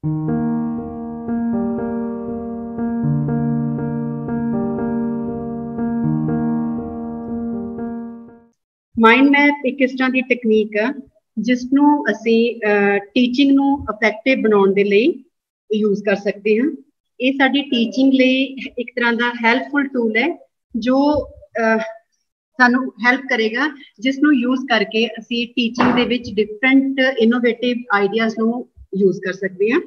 Mind map एक इस तरह की टेक्नीक है जिसनों असी टीचिंग नू इफेक्टिव बनाने दे लई यूज कर सकते हैं। ये साडी टीचिंग लई एक तरह का हेल्पफुल टूल है जो सानू हेल्प करेगा, जिसनों यूज करके असी teaching they which different innovative ideas नू यूज कर सकते हैं।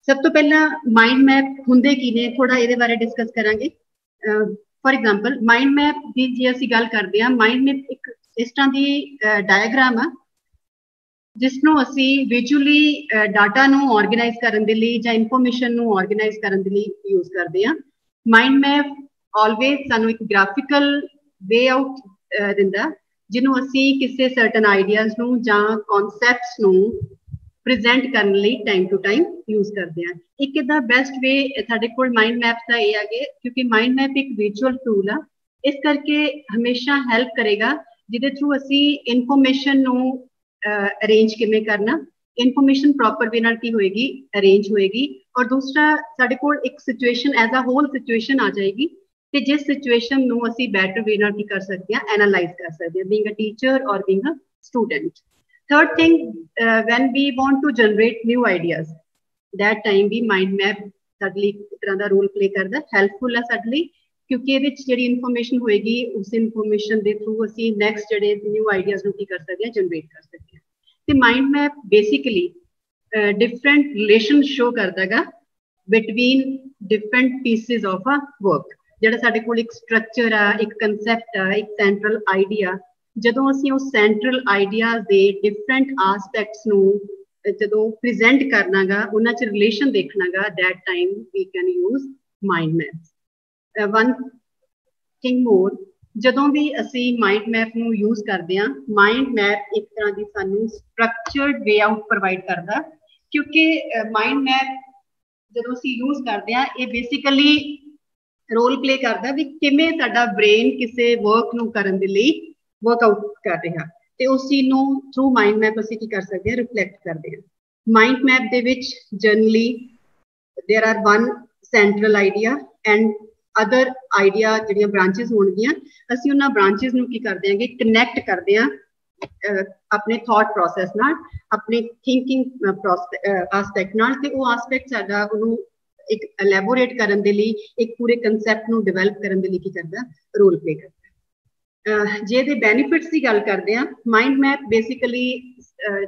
सब तो पहला माइंड मैप हुंदे की ने थोड़ा इहदे बारे डिस्कस करांगे। फॉर एग्जाम्पल माइंड मैप की जे असी गल करते हैं, माइंड मैप एक इस तरह की डायग्राम है जिसनों असी विजुअली डाटा नू ऑर्गेनाइज करने दे लई जां इंफॉर्मेशन नू ऑर्गेनाइज करने दे लई यूज करते हैं। माइंड मैप ऑलवेज सानू एक ग्राफिकल वे आउट दिंदा जिन्हों असी किसी सर्टन आइडियाज नू जां कॉन्सैप्ट्स नू प्रेजेंट करने लई टाइम टू टाइम यूज करते हैं। एक इहदा बेस्ट वे साडे कोल माइंड मैप का ये है क्योंकि माइंड मैप एक विजुअल टूल है, इस करके हमेशा हेल्प करेगा जिहदे थ्रू असी इनफॉर्मेशन नू अरेंज किवें करना, इनफॉर्मेशन प्रॉपर वे नाल की होएगी अरेंज होएगी, और दूसरा साडे कोल एक situation as a whole situation आ जाएगी कि जिस सिचुएशन नू असी बैटर वे नाल की कर सकते हैं, एनालाइज कर सकते हैं, बीइंग अ टीचर और being a student. Third thing, when we want to generate new ideas, that time भी mind map sadly तरह दा role play करदा, helpful है sadly क्योंकि ये विच जेडी information होएगी उस information दे through असी next जेडे new ideas नू की कर सकते हैं, generate कर सकते हैं। ते mind map basically different relation show करदागा between different pieces of a work। जेड़ा साडे कोल एक structure आ, एक concept आ, एक central idea, ਜਦੋਂ ਅਸੀਂ ਉਸ ਸੈਂਟਰਲ ਆਈਡੀਆਜ਼ ਦੇ ਡਿਫਰੈਂਟ ਆਸਪੈਕਟਸ ਨੂੰ ਜਦੋਂ ਪ੍ਰੈਜ਼ੈਂਟ ਕਰਨਾਗਾ, ਉਹਨਾਂ 'ਚ ਰਿਲੇਸ਼ਨ ਦੇਖਣਾਗਾ, that time we can use mind map. One thing more, ਜਦੋਂ ਵੀ ਅਸੀਂ ਮਾਈਂਡ ਮੈਪ ਨੂੰ ਯੂਜ਼ ਕਰਦੇ ਹਾਂ, ਮਾਈਂਡ ਮੈਪ ਇੱਕ ਤਰ੍ਹਾਂ ਦੀ ਸਾਨੂੰ ਸਟਰਕਚਰਡ ਵੇ ਆਊਟ ਪ੍ਰੋਵਾਈਡ ਕਰਦਾ, ਕਿਉਂਕਿ ਮਾਈਂਡ ਮੈਪ ਜਦੋਂ ਅਸੀਂ ਯੂਜ਼ ਕਰਦੇ ਹਾਂ ਇਹ ਬੇਸਿਕਲੀ ਰੋਲ ਪਲੇ ਕਰਦਾ ਵੀ ਕਿਵੇਂ ਸਾਡਾ ਬ੍ਰੇਨ ਕਿਸੇ ਵਰਕ ਨੂੰ ਕਰਨ ਦੇ ਲਈ वर्कआउट कर रहा, ते उस चीज नू थ्रू माइंड मैप असीं की कर सकते हैं, रिफ्लैक्ट करते हैं। माइंड मैप दे विच generally there are one central idea and other idea जिहड़ियां ब्रांचेस होणगियां, असीं उन्हां ब्रांचेस नू की करदे हां कि कनैक्ट करदे हां अपने थॉट प्रोसैस नाल, अपने थिंकिंग आस्पेक्ट नाल, ते वो आस्पेक्ट साडा उहनूं एक एलैबोरेट करन दे लई, एक पूरे कंसैप्ट नू डिवेलप करन दे लई की करदा, रोल प्ले करदा। जे दे बेनिफिट्स की गल करते हैं, माइंड मैप बेसिकली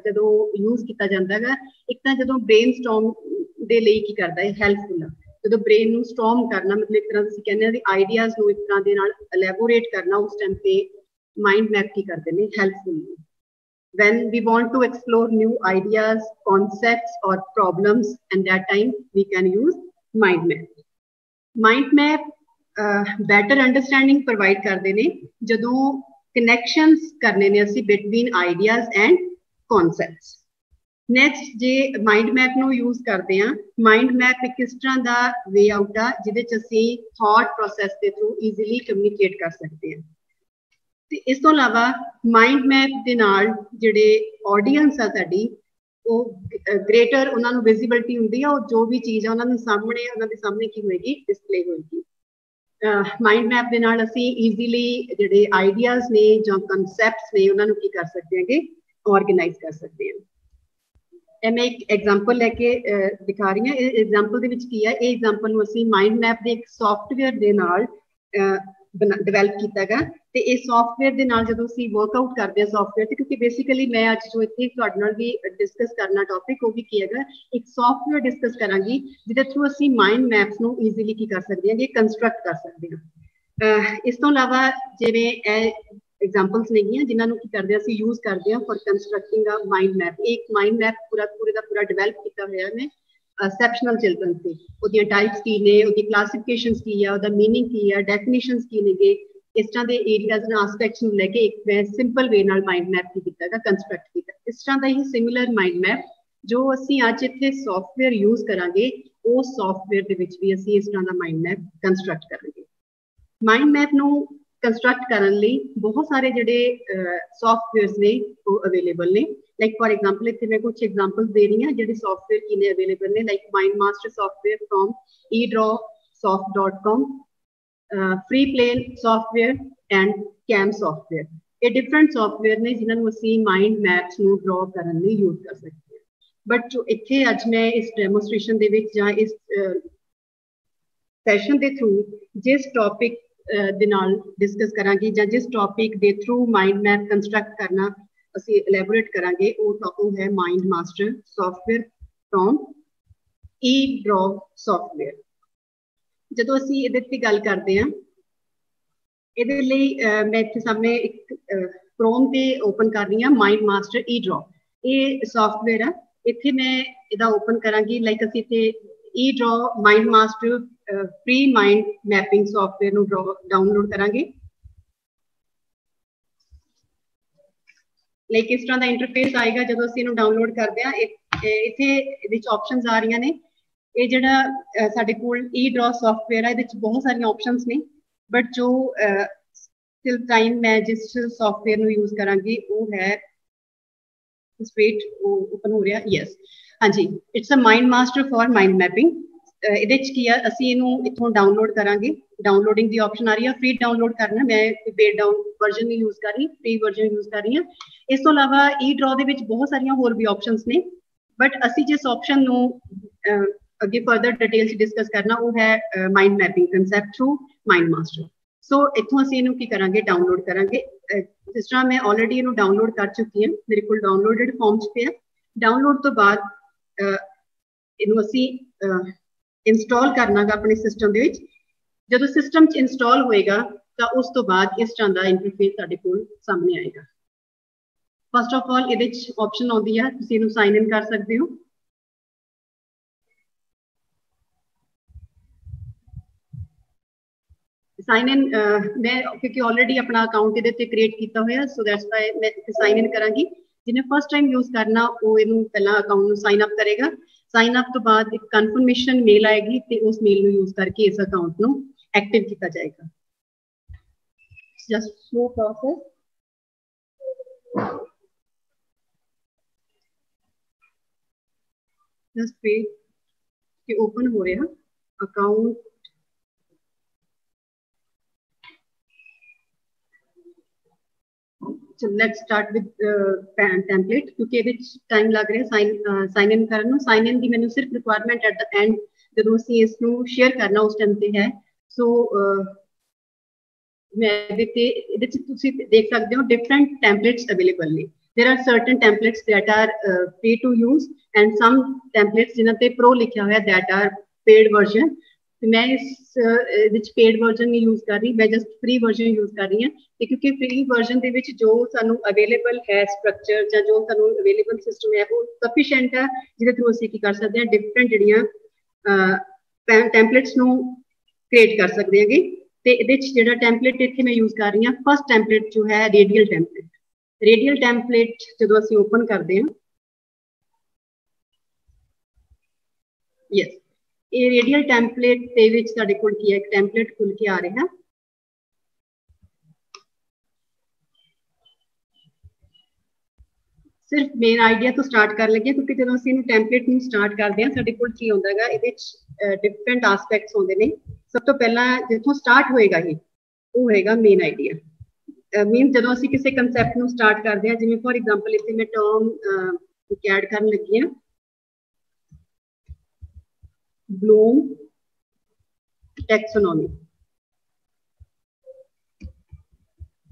जो यूज किया जाता है, एक तो जो ब्रेन स्टॉर्म दे लई की करता है, हेल्पफुल है। जो ब्रेन नू स्टॉर्म करना मतलब एक तरह से कहने हैं आइडियाज नू एक तरह दे नाल एलैबोरेट करना, उस टाइम पे माइंड मैप की करते हैं, helpful. When we want to explore new ideas, concepts और problems, and that time we can use mind map. Mind map better understanding provide करते हैं जो कनैक्शंस करने ने असी between ideas and concepts. Next जे माइंड मैप नू use करते हैं, माइंड मैप एक इस तरह का वे आउट आ जिहदे च असी थॉट प्रोसैस के थ्रू ईजीली कम्यूनीकेट कर सकते हैं। ते इस तो इलावा माइंड मैप दे नाल जिहड़े ऑडियंस आ साडी वो ग्रेटर उन्हां नू विजिबिलिटी हुंदी है, और जो भी चीज़ है उन्हां दे सामने की होएगी, डिस्प्ले होएगी। माइंड मैप के नाल असी ईजीली जिहड़े आइडियाज ने जां कंसैप्ट्स ने उन्हां नू की कर सकते हैं कि ऑर्गेनाइज कर सकते हैं। मैं एक एग्जाम्पल लैके दिखा रही हूँ। एग्जाम्पल दे विच की है, ये एग्जाम्पल नू असी माइंड मैप दे एक सॉफ्टवेयर दे नाल डिवेलप किया गया, ते इस सॉफ्टवेयर दे नाल जदों असी वर्कआउट करते हैं सॉफ्टवेयर ते, क्योंकि बेसिकली मैं अज जो इत्थे तुहाडे नाल भी डिस्कस करना टॉपिक वो भी की है, एक सॉफ्टवेयर डिस्कस करांगी जिहदे थ्रू असी माइंड मैप्स नू ईजीली की कर सकते हैं कि कंस्ट्रक्ट कर सकते हैं। इस तो इलावा जिवें एग्जाम्पल्स नहीं जिन्हां नू की करदे असी यूज करते हैं for constructing a mind map. एक माइंड मैप पूरे दा पूरा डिवेलप किया हुआ है एक्सेप्शनल चिल्ड्रन से, उहदियां टाइप्स की ने, उहदी क्लासिफिकेशंस की है, उहदा मीनिंग की है, डेफिनेशंस की ने, इस तरह के एरियाज एंड आस्पेक्ट्स नू लेके एक मैं सिंपल वे नाल माइंड मैप की कीता है, कंस्ट्रक्ट किया। इस तरह का ही सिमिलर माइंड मैप जो असी अज इत्थे सॉफ्टवेयर यूज करांगे, उस सॉफ्टवेयर दे विच भी असी इस तरह का माइंड मैप कंस्ट्रक्ट करांगे। माइंड मैप नू कंस्ट्रक्ट करने लई बहुत सारे जिहड़े सॉफ्टवेयर्स ने वो अवेलेबल ने, लाइक फॉर एग्जाम्पल इतने मैं कुछ एग्जाम्पल्स दे रही हूँ जो सॉफ्टवेयर की अवेलेबल ने, like MindMaster software from eDrawSoft.com, Freeplane software and कैम सॉफ्टवेयर। ये डिफरेंट सॉफ्टवेयर ने जिन्होंने असी माइंड मैप्स ਨੂੰ ड्रॉ करने ਲਈ यूज कर सकते हैं। बट जो इतने अज मैं इस डेमोस्ट्रेशन ਦੇ ਵਿੱਚ ਜਾਂ इस सैशन के थ्रू जिस टॉपिक ਦੇ ਨਾਲ डिस्कस करांगी ਜਾਂ जिस टॉपिक के थ्रू माइंड मैप कंस्ट्रक्ट करना ਅਸੀਂ एलैबोरेट करांगे वो टॉपिक है mind master software from eDraw software. ਜਦੋਂ ਅਸੀਂ ਇਹਦੇ ਤੇ ਗੱਲ ਕਰਦੇ ਹਾਂ ਇਹਦੇ ਲਈ ਮੈਂ ਇੱਥੇ ਸਾਹਮਣੇ ਇੱਕ ਕ੍ਰੋਮ ਤੇ ਓਪਨ ਕਰ ਰਹੀ ਹਾਂ ਮਾਈਂਡ ਮਾਸਟਰ eDraw। ਇਹ ਸੌਫਟਵੇਅਰ ਆ, ਇੱਥੇ ਮੈਂ ਇਹਦਾ ਓਪਨ ਕਰਾਂਗੀ। ਲਾਈਕ ਅਸੀਂ ਇੱਥੇ eDraw mind master free mind mapping software ਨੂੰ डाउनलोड करांगे। लाइक इस तरह का इंटरफेस आएगा जो ਅਸੀਂ ਇਹਨੂੰ डाउनलोड करते हैं। ਇੱਥੇ ਇਹਦੇ ਵਿੱਚ ਆਪਸ਼ਨਸ ਆ ਰਹੀਆਂ ਨੇ। ਇਹ ਜਿਹੜਾ ਸਾਡੇ ਕੋਲ eDraw सॉफ्टवेयर है ਇਹਦੇ ਵਿੱਚ ਬਹੁਤ ਸਾਰੀਆਂ ਆਪਸ਼ਨਸ ਨੇ, बट जो टिल टाइम मैं जिस सॉफ्टवेयर ਨੂੰ यूज करांगी वो है स्ट्रेट ओपन हो रहा। यस हाँ जी, it's a mind master for mind mapping. ਇਹਦੇ ਚ ਕੀ ਆ ਅਸੀਂ ਇਹਨੂੰ ਇੱਥੋਂ ਡਾਊਨਲੋਡ ਕਰਾਂਗੇ। ਡਾਊਨਲੋਡਿੰਗ ਦੀ ਆਪਸ਼ਨ ਆ ਰਹੀ ਹੈ, ਫ੍ਰੀ ਡਾਊਨਲੋਡ ਕਰਨਾ। ਮੈਂ ਪੇਡ ਡਾਊਨ ਵਰਜ਼ਨ ਨਹੀਂ ਯੂਜ਼ ਕਰ ਰਹੀ, ਫ੍ਰੀ ਵਰਜ਼ਨ ਯੂਜ਼ ਕਰ ਰਹੀ ਹਾਂ। ਇਸ ਤੋਂ ਇਲਾਵਾ eDraw ਦੇ ਵਿੱਚ ਬਹੁਤ ਸਾਰੀਆਂ ਹੋਰ ਵੀ ਆਪਸ਼ਨਸ ਨੇ, ਬਟ ਅਸੀਂ ਜਿਸ ਆਪਸ਼ਨ ਨੂੰ ਅੱਗੇ ਫਰਦਰ ਡਿਟੇਲ ਚ ਡਿਸਕਸ ਕਰਨਾ ਉਹ ਹੈ mind mapping concept through mind master. So ਇੱਥੋਂ ਅਸੀਂ ਇਹਨੂੰ ਕੀ ਕਰਾਂਗੇ, ਡਾਊਨਲੋਡ ਕਰਾਂਗੇ। ਜਿਸ ਤਰ੍ਹਾਂ ਮੈਂ ਆਲਰੇਡੀ ਇਹਨੂੰ ਡਾਊਨਲੋਡ ਕਰ ਚੁੱਕੀ ਹਾਂ, ਮੇਰੇ ਕੋਲ ਡਾਊਨਲੋਡਡ ਫਾਰਮ ਚ ਪਿਆ। ਡਾਊਨਲੋਡ ਤੋਂ ਬਾਅਦ ਇਹਨੂੰ ਅਸੀਂ इंस्टॉल करना गा अपने सिस्टम दे विच। जदों सिस्टम च इंस्टॉल होएगा तो उस तो बाद इस तरह का इंटरफेस साडे कोल सामने आएगा। फर्स्ट ऑफ ऑल इहदे च ऑप्शन आउंदी है, तुसीं इहनूं साइन इन कर सकते हो। साइन इन मैं क्योंकि ऑलरेडी अपना अकाउंट इहदे ते क्रिएट कीता होया, सो दैट्स वाई मैं इत्थे साइन इन करांगी। जिन्हें फर्स्ट टाइम यूज करना वो इहनूं पहला अकाउंट नूं साइन अप करेगा। साइन अप तो बाद एक कन्फर्मेशन मेल आएगी तो उस मेल में यूज करके इस अकाउंट को एक्टिव किया जाएगा। Just slow process. Just wait कि ओपन हो रहा account. Let's start with template क्योंकि ये टाइम लग रहा है साइन इन करने। साइन इन की मैंने सिर्फ रिक्वायरमेंट एट द एंड जो इसको शेयर करना उस टाइम पे है। सो मैं देख सकते हो डिफरेंट टेम्पलेट्स अवेलेबल ने। There are certain templates that are free to use and some templates जिन्हां ते प्रो लिखा हुआ दैट आर पेड वर्जन। मैं इस पेड वर्जन नहीं यूज कर रही, मैं जस्ट फ्री वर्जन यूज कर रही हूँ। क्योंकि फ्री वर्जन के विच जो सानू अवेलेबल है स्ट्रक्चर या जो सानू अवेलेबल सिस्टम है वो सफिशिएंट है, जिहदे थ्रू असीं की कर सकते हैं डिफरेंट जिहड़ियां टेम्पलेट्स नू क्रिएट कर सकते हैं। तो इहदे च जिहड़ा टेम्पलेट इत्थे मैं यूज कर रही हूँ, फर्स्ट टेम्पलेट जो है रेडियल टेम्पलेट। रेडियल टेम्पलेट जो असीं ओपन करते हैं, यस ये रेडियल टेम्पलेट दे विच साडे कोल की है एक टेम्पलेट खुल के आ रहा। सिर्फ मेन आइडिया तो स्टार्ट कर लगे क्योंकि जो असीं टेम्पलेट में स्टार्ट करते हैं साडे कोल की होंदा है इहदे च डिफरेंट आस्पेक्ट्स होंदे ने। सब तो पहला जिथों स्टार्ट होएगा ही वो होएगा मेन आइडिया। मीन जो असीं किसी कंसैप्ट नूं स्टार्ट करते हैं, जिवें फॉर एग्जांपल इत्थे मैं टर्म ऐड करन लगी हां ब्लूम टैक्सोनॉमी।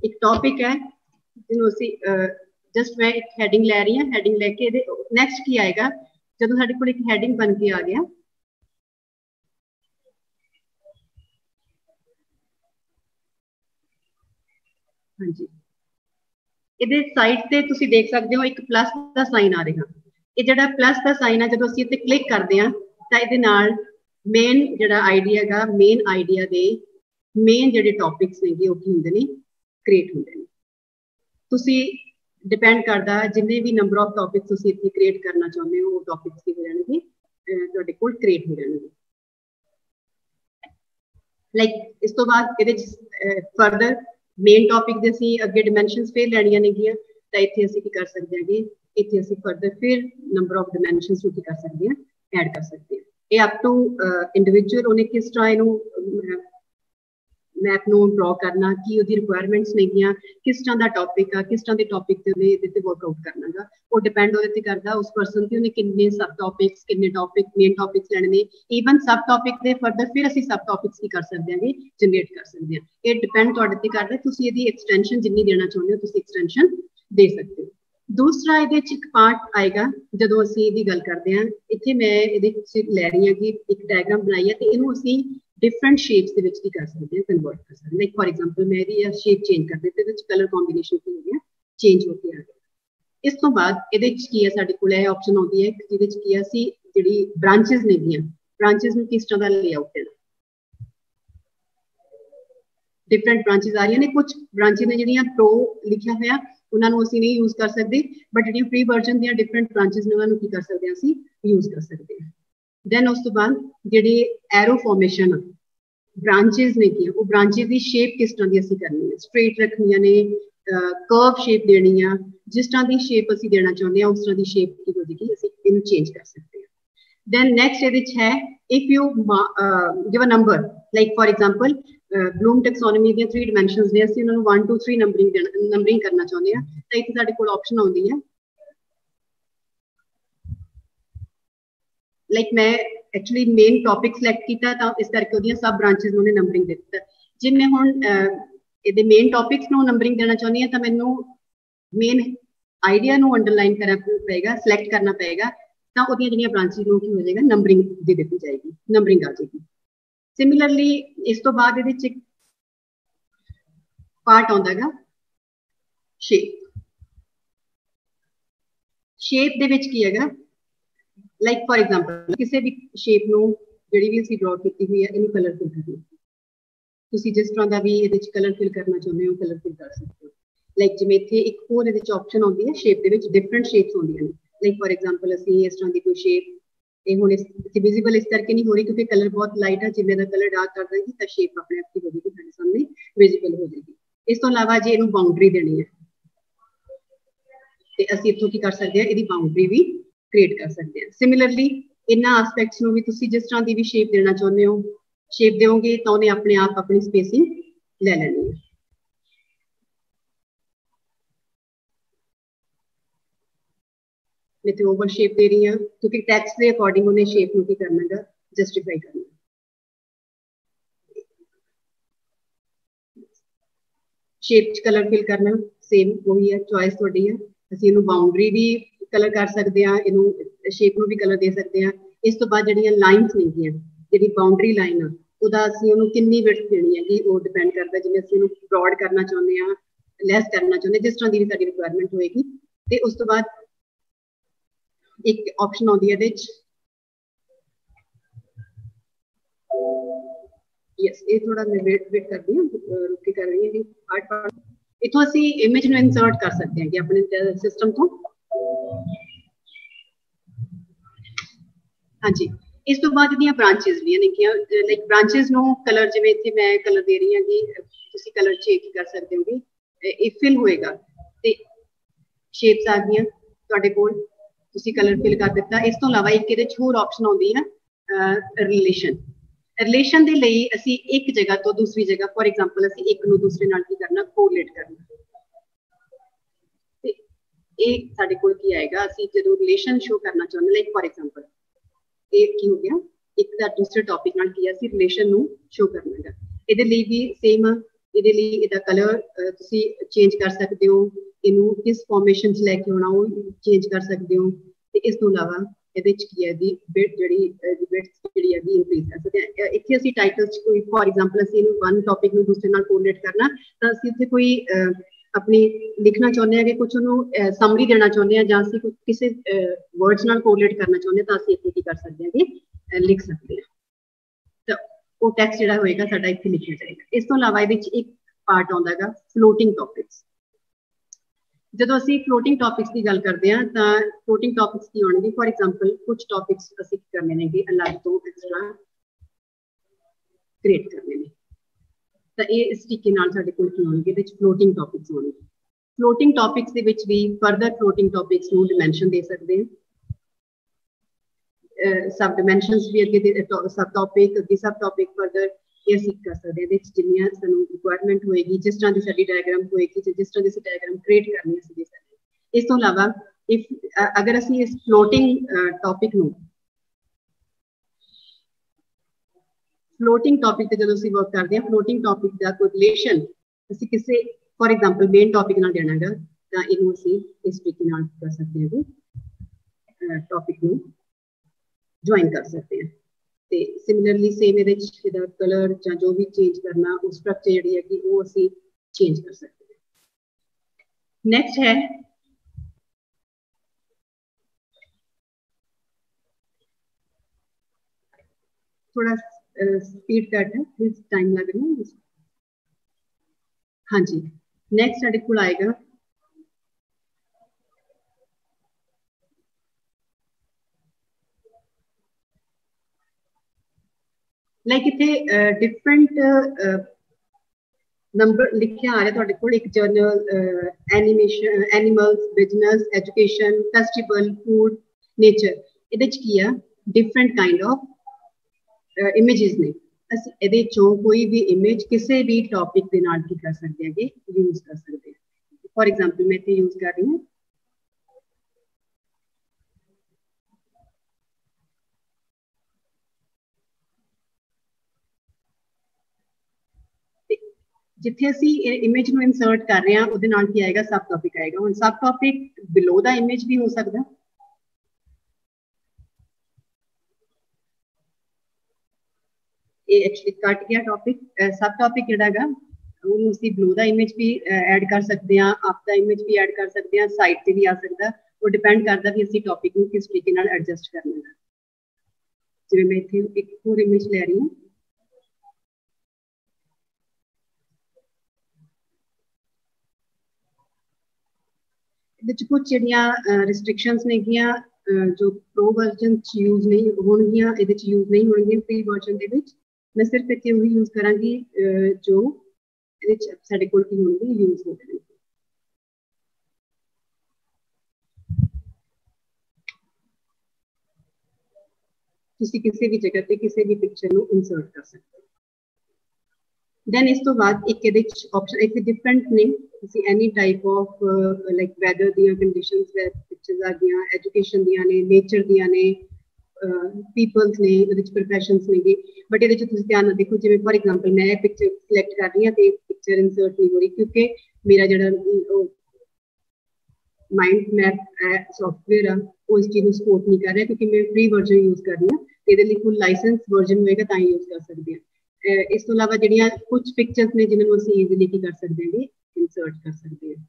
एक टॉपिक है जिन्हों असीं जस्ट मैं एक हैडिंग लै रही हूँ। हैडिंग लैके नैक्सट की आएगा जो साडे कोल एक हैडिंग बन के आ गया। हाँ जी, इहदे साइड ते तुसीं देख सकते हो एक प्लस का साइन आ रहा। ये जिहड़ा प्लस का साइन है जो असीं इत्ते क्लिक करते हैं तो इहदे नाल मेन जिहड़ा आइडिया गा मेन आइडिया दे मेन जिहड़े टॉपिक्स ने वो की हुंदे ने क्रिएट हुंदे ने। तुसीं डिपेंड करता जिन्ने भी नंबर ऑफ टॉपिक्स तुसीं इत्थे क्रिएट करना चाहुंदे हो वो टॉपिक्स की हो जाणगे तुहाडे कोल क्रिएट हो जाणगे। लाइक इस तो बाद इहदे फर्दर मेन टॉपिक दे असीं अगे डिमेंशनस फिर लैणियां नेगियां तो इत्थे असीं की कर सकदे हां कि इत्थे असीं फर्दर फिर नंबर ऑफ डिमेंशनस नूं की कर सकते हैं, ऐड कर सकते हैं। ये अप टू इंडिविजुअल उन्हें किस तरह इहनूं मैप ਨੂੰ ड्रॉ करना की ਉਹਦੀ ਰਿਕੁਆਇਰਮੈਂਟਸ ਨੇਗੀਆਂ, किस तरह का टॉपिक आ, किस तरह के टॉपिक ਤੇ ਉਹਨੇ ਇਹਦੇ ਤੇ ਵਰਕਆਊਟ ਕਰਨਾ ਗਾ, ਉਹ ਡਿਪੈਂਡ ਉਹਦੇ ਤੇ ਕਰਦਾ ਉਸ ਪਰਸਨ ਤੇ ਉਹਨੇ ਕਿੰਨੇ ਸਬ ਟੌਪਿਕਸ, ਕਿੰਨੇ ਟੌਪਿਕ ਮੇਨ ਟੌਪਿਕਸ ਲੈਣੇ ਨੇ। ਈਵਨ ਸਬ ਟੌਪਿਕ ਦੇ ਫਰਦਰ ਫਿਰ ਅਸੀਂ ਸਬ ਟੌਪਿਕਸ ਕੀ ਕਰ ਸਕਦੇ ਹਾਂਗੇ, ਜਨਰੇਟ ਕਰ ਸਕਦੇ ਹਾਂ। ਇਹ ਡਿਪੈਂਡ ਤੁਹਾਡੇ ਤੇ ਕਰਦਾ ਤੁਸੀਂ ਇਹਦੀ ਐਕਸਟੈਂਸ਼ਨ ਜਿੰਨੀ ਦੇਣਾ ਚਾਹੁੰਦੇ ਹੋ ਤੁਸੀਂ ਐਕਸਟੈਂਸ਼ਨ ਦੇ ਸਕਦੇ ਹੋ। दूसरा ਇਹਦੇ ਚ ਇੱਕ ਪਾਰਟ ਆਏਗਾ ਜਦੋਂ ਅਸੀਂ ਇਹਦੀ ਗੱਲ ਕਰਦੇ ਹਾਂ, ਇੱਥੇ ਮੈਂ ਇਹਦੇ ਵਿੱਚ ਲੈ ਰਹੀ ਹਾਂ ਕਿ ਇੱਕ ਡਾਇਗਰਾਮ ਬਣਾਈ ਹੈ ਤੇ ਇਹਨੂੰ ਅਸੀਂ डिफरेंट शेप्स के विच की कर सकते हैं, कन्वर्ट कर सकते हैं। लाइक फॉर एग्जांपल मैं भी यह शेप चेंज कर देते तो कलर कॉम्बिनेशन की हो गया चेंज होके आ गया। इस तो बाद ਇਹਦੇ ਚ ਕੀ ਹੈ ਸਾਡੇ ਕੋਲ ਇਹ ਆਪਸ਼ਨ ਆਉਂਦੀ ਹੈ ਜਿਹਦੇ ਚ ਕੀ ਅਸੀਂ ਜਿਹੜੀ ਬ੍ਰਾਂਚेस ਨੇਗੀਆਂ, ਬ੍ਰਾਂਚेस ਨੂੰ ਕਿਸ ਤਰ੍ਹਾਂ ਦਾ ਲੇਆਊਟ ਦੇਣਾ। डिफरेंट ब्रांचेस आ रही ने, कुछ ब्रांचेस ने ਜਿਹੜੀਆਂ प्रो लिखिया होया ਉਹਨਾਂ ਨੂੰ ਅਸੀਂ ਨਹੀਂ ਯੂਜ਼ ਕਰ ਸਕਦੇ, ਬਟ ਜਿਹੜੀਆਂ ਫ੍ਰੀ ਵਰਜ਼ਨ ਦੀਆਂ ਡਿਫਰੈਂਟ ਬ੍ਰਾਂਚेस ਨੇ ਉਹਨਾਂ ਨੂੰ ਕੀ ਕਰ ਸਕਦੇ ਹਾਂ ਅਸੀਂ ਯੂਜ਼ ਕਰ ਸਕਦੇ ਹਾਂ। देन उस तो बाद जिहड़ी एरो फॉर्मेशन ब्रांचेस ने की वो ब्रांचेस की शेप किस तरह की असीं करनी है, स्ट्रेट रखनी ने, कर्व शेप देनी है, जिस तरह की शेप असीं देना चाहते हैं उस तरह की शेप की हो जाएगी, असीं इहनूं चेंज कर सकते हैं। देन नैक्सट इहदे विच है if you give a number, like for example Bloom taxonomy दी 3 डिमेंशनस ने, असीं उन्हां नूं 1 2 3 नंबरिंग करना चाहते हैं तो इत्थे साडे कोल ऑप्शन आउंदी है। लाइक मैं एक्चुअली मेन टॉपिक सिलेक्ट किया तो इस करके उहदियां सब ब्रांचेस उन्हें नंबरिंग दे दित्ता। जे मैं हुण इहदे मेन टॉपिक्स नूं नंबरिंग देना चाहती हां तो मैनूं मेन आइडिया नूं अंडरलाइन करना पेगा, सिलेक्ट करना पेगा, तो उहदियां जिहड़ियां ब्रांचेस नूं की हो जाएगा नंबरिंग दे दी जाएगी, नंबरिंग आ जाएगी। सिमिलरली इस तो बाद इहदे च पार्ट आउंदा हैगा शेप। शेप दे विच की हैगा, लाइक फॉर एग्जांपल किसी भी शेप नूं जिहड़ी भी असीं ड्रॉ कीती हुई है इहनूं कलर फिल करना, तुसीं जिस तरह का भी इहदे च कलर फिल करना चाहुंदे हो कलर फिल कर सकते हो। लाइक जिवें इत्थे एक होर इहदे च ऑप्शन आउंदी है shape they which different shapes होंदियां ने। लाइक फॉर एग्जांपल असीं इस तरह की कोई शेप, ये हुण इत्थे विजिबल इस करके नहीं हो रही क्योंकि कलर बहुत लाइट है, जिवें दा कलर डार्क कर देंगे तो शेप अपने आप की हो जाएगी साडे सामने विजिबल हो जाएगी। इस तो इलावा जे इहनूं बाउंड्री देनी है तो असीं इत्थों की कर सकते हैं, इहदी बाउंड्री भी क्रिएट कर सकते हैं। सिमिलरली इन्हां एस्पेक्ट्स नूं भी तुसीं जिस तरह की भी शेप देना चाहुंदे हो शेप दोगे तो उन्हें अपने आप अपनी स्पेसिंग ले लेनी है। मैं तो ओवर शेप दे रही हूँ क्योंकि टैक्स के अकॉर्डिंग उन्हें शेप नूं की करना है, जस्टिफाई करना। शेप कलर फिल करना सेम वही है, चॉइस थोड़ी है। असीं इहनूं बाउंड्री भी कलर कर सकते हैं, इहनूं शेप नूं भी कलर दे सकते हैं। इस तो बाद जिहड़ियां लाइन्स नेगियां, जिहड़ी बाउंड्री लाइन आ ਉਹਦਾ ਅਸੀਂ ਉਹਨੂੰ ਕਿੰਨੀ ਵਿਡਥ ਦੇਣੀ ਹੈ ਕਿ ਉਹ ਡਿਪੈਂਡ ਕਰਦਾ, ਜਿਵੇਂ ਅਸੀਂ ਉਹਨੂੰ ਬ੍ਰੌਡ ਕਰਨਾ ਚਾਹੁੰਦੇ ਹਾਂ, ਲੈਸ ਕਰਨਾ ਚਾਹੁੰਦੇ, ਜਿਸ ਤਰ੍ਹਾਂ ਦੀ ਵੀ ਸਾਡੀ ਰਿਕੁਆਇਰਮੈਂਟ ਹੋਏਗੀ। ਤੇ ਉਸ ਤੋਂ ਬਾਅਦ ਇੱਕ ਆਪਸ਼ਨ ਆਉਂਦੀ ਹੈ ਇਹਦੇ ਚ, ਯੈਸ ਇਹ ਥੋੜਾ ਮੈਂ ਵੇਟ ਕਰਦੀ ਹਾਂ, ਰੁਕ ਕੇ ਕਰ ਰਹੀ ਹਾਂ ਜੀ ਪਾਰਟ। इतों असी इमेज नूं इंसर्ट कर सकते हैं कि अपने सिस्टम तो। हाँ जी, इस तो बाद ਦੀਆਂ ब्रांचेस भी ने, लाइक ब्रांचेस नूं कलर जिवें इत्थे मैं कलर दे रही हां कि तुसीं कलर चेंज कर सकते हो, ये फिल होएगा ते शेप्स आ गईयां तुहाडे कोल, तुसीं कलर फिल कर दित्ता। इस तो इलावा एक इहदे च होर ऑप्शन आउंदी है रिलेशन। रिलेशन के लिए असी एक जगह तो दूसरी जगह, फॉर एग्जांपल असी एक नूं दूसरे नाल की करना, कोरिलेट करना। ये साडे कोल की आएगा, असी जदों रिलेशन शो करना चाहुंदे, लाइक फॉर एग्जांपल ये की हो गया एक दा दूसरे टॉपिक नाल की असी रिलेशन नूं शो करना है। इहदे लई भी सेम, इहदे लई इहदा कलर तुसीं चेंज कर सकते हो, इहनूं किस फॉर्मेशन च लैके आउणा वो चेंज कर सकते हो। ते इस तो इलावा ਇਹਦੇ ਚ ਕੀ ਹੈ ਦੀ ਬਿਟ ਜਿਹੜੀ ਜਿਹੜੀ ਹੈ ਦੀ ਇਨਕਰੀਜ਼ ਕਰ ਸਕਦੇ ਹਾਂ। ਇੱਥੇ ਅਸੀਂ ਟਾਈਟਲ ਚ ਕੋਈ ਫॉर एग्जांपल ਅਸੀਂ ਇਹਨੂੰ ਵਨ ਟੌਪਿਕ ਨੂੰ ਦੂਸਰੇ ਨਾਲ ਕੋਰਿਲੇਟ ਕਰਨਾ, ਤਾਂ ਅਸੀਂ ਇੱਥੇ ਕੋਈ ਆਪਣੀ ਲਿਖਣਾ ਚਾਹੁੰਦੇ ਹਾਂ ਕਿ ਕੁਝ ਉਹਨੂੰ ਸਮਰੀ ਦੇਣਾ ਚਾਹੁੰਦੇ ਹਾਂ, ਜਾਂ ਅਸੀਂ ਕਿਸੇ ਵਰਡਸ ਨਾਲ ਕੋਰਿਲੇਟ ਕਰਨਾ ਚਾਹੁੰਦੇ ਹਾਂ, ਤਾਂ ਅਸੀਂ ਇੱਥੇ ਕੀ ਕਰ ਸਕਦੇ ਹਾਂ ਕਿ ਲਿਖ ਸਕਦੇ ਹਾਂ। ਤਾਂ ਉਹ ਟੈਕਸਟ ਜਿਹੜਾ ਹੋਏਗਾ ਸਾਡਾ ਇੱਥੇ ਲਿਖਿਆ ਜਾਏਗਾ। ਇਸ ਤੋਂ ਇਲਾਵਾ ਇਹਦੇ ਚ ਇੱਕ ਪਾਰਟ ਆਉਂਦਾ ਹੈਗਾ ਫਲੋਟਿੰਗ ਟੌਪਿਕਸ। ਜਦੋਂ ਅਸੀਂ ਫਲੋਟਿੰਗ ਟੌਪਿਕਸ ਦੀ ਗੱਲ ਕਰਦੇ ਹਾਂ ਤਾਂ ਫਲੋਟਿੰਗ ਟੌਪਿਕਸ ਕੀ ਹੋਣਗੇ, ਫॉर एग्जांपल कुछ टॉपिक्स ਅਸੀਂ ਕਰਨੇ ਨੇ ਕਿ ਅਲੱਗ ਤੋਂ ਐਕਸਟਰਾ ਕ੍ਰੀਏਟ ਕਰਨੇ ਨੇ, ਤਾਂ ਇਹ ਇਸ ਤਰੀਕੇ ਨਾਲ ਸਾਡੇ ਕੋਲ ਕੀ ਹੋਣਗੇ, ਇਹਦੇ ਵਿੱਚ ਫਲੋਟਿੰਗ ਟੌਪਿਕਸ ਹੋਣਗੇ। फ्लोटिंग टॉपिक्स ਦੇ ਵਿੱਚ ਵੀ ਫਰਦਰ ਫਲੋਟਿੰਗ ਟੌਪਿਕਸ ਨੂੰ ਡਿਮੈਂਸ਼ਨ ਦੇ ਸਕਦੇ ਹਾਂ। सब डिमेंशनस भी अगे सब टॉपिक अगे सब टॉपिक फर्दर ये सीख कर सकते हैं जिन्नियां सानू रिक्वायरमेंट होएगी जिस तरह की साडी डायग्राम होएगी जिस तरह की डायग्राम क्रिएट करनी है। इस तो अलावा इफ अगर असी इस फ्लोटिंग टॉपिक ते जदों असी वर्क करते हैं फ्लोटिंग टॉपिक का कोई रिलेशन असी किसी फॉर एग्जांपल मेन टॉपिक नाल देना है तां इहनूं असी इस तरीके नाल कर सकते हैं टॉपिक नूं ज्वाइन कर सकते हैं। तो सिमिलरली सेम ये कलर या जो भी चेंज करना उस स्ट्रक्चर जी है कि वो असी चेंज कर सकते हैं। नैक्सट है थोड़ा स्पीड कट है प्लीज टाइम लग रहा है। हाँ जी नैक्सट साडे कोल आएगा लाइक इतने डिफरेंट नंबर लिखे आ रहे थोड़े को एक journal animation animals business education festival food nature ये डिफरेंट काइंड ऑफ इमेजेस ने असी ये कोई भी इमेज किसी भी टॉपिक के नाल की कर सकते हैं यूज कर सकते हैं। फॉर एग्जांपल मैं इतने यूज कर रही हूँ जिथे असी इमेज नूं इंसर्ट कर रहे हैं उहदे नाल की आएगा सब टॉपिक आएगा। हुण सब टॉपिक बिलो दा इमेज भी हो सकदा ये एक्चुअली कट गया टॉपिक सब टॉपिक जिहड़ा हैगा उहनूं असी बिलो दा इमेज भी ऐड कर सकते हैं अप दा इमेज भी ऐड कर सकते हैं साइड ते भी आ सकदा वो डिपेंड करदा भी असी टॉपिक नूं किस तरीके नाल एडजस्ट करना है। जिवें मैं इत्थे एक होर इमेज ले रही हूँ कुछ रिस्ट्रिक्शंस ने जो प्रो वर्जन यूज नहीं होणगियां यूज नहीं होणगियां फ्री वर्जन दे विच मैं सिर्फ इत्थे वही यूज करांगी जो साडे कोल की होणगी यूज हो जाएगी। तुसी किसी भी जगह पे किसी भी पिक्चर नूं इंसर्ट कर सकते हो। then इस तो बाद एक ਇਹਦੇ ਵਿੱਚ ਆਪਸ਼ਨ ਇੱਕ ਡਿਫਰੈਂਟ ਨੇ ਤੁਸੀਂ ਐਨੀ ਟਾਈਪ ਆਫ ਲਾਈਕ ਵੈਦਰ ਦੀਆਂ ਕੰਡੀਸ਼ਨਸ ਵੇ ਪਿਕਚਰਸ ਆ ਗਈਆਂ ਐਜੂਕੇਸ਼ਨ ਦੀਆਂ ਨੇ ਨੇਚਰ ਦੀਆਂ ਨੇ ਪੀਪਲਸ ਨੇ ਇਹਦੇ ਵਿੱਚ ਪ੍ਰੋਫੈਸ਼ਨਸ ਨੇਗੇ ਬਟ ਇਹਦੇ ਵਿੱਚ ਤੁਸੀਂ ਧਿਆਨ ਨਾਲ ਦੇਖੋ ਜਿਵੇਂ ਫॉर एग्जांपल मैं पिक्चर सिलेक्ट कर रही हां ते पिक्चर इंसर्ट नहीं हो रही क्योंकि मेरा ਜਿਹੜਾ माइंड मैप सॉफ्टवेयर है वो इस चीज को सपोर्ट नहीं कर रहा क्योंकि मैं फ्री वर्जन यूज कर रही हूँ ਇਹਦੇ ਲਈ कोई लाइसेंस वर्जन होएगा ਤਾਂ यूज कर सकते हैं। इस तो अलावा ਜਿਹੜੀਆਂ कुछ पिक्चर्स ने जिन्होंने ਅਸੀਂ ਈਜ਼ੀਲੀ ਕੀ ਕਰ ਸਕਦੇ ਹਾਂ इंसर्ट कर सकते हैं।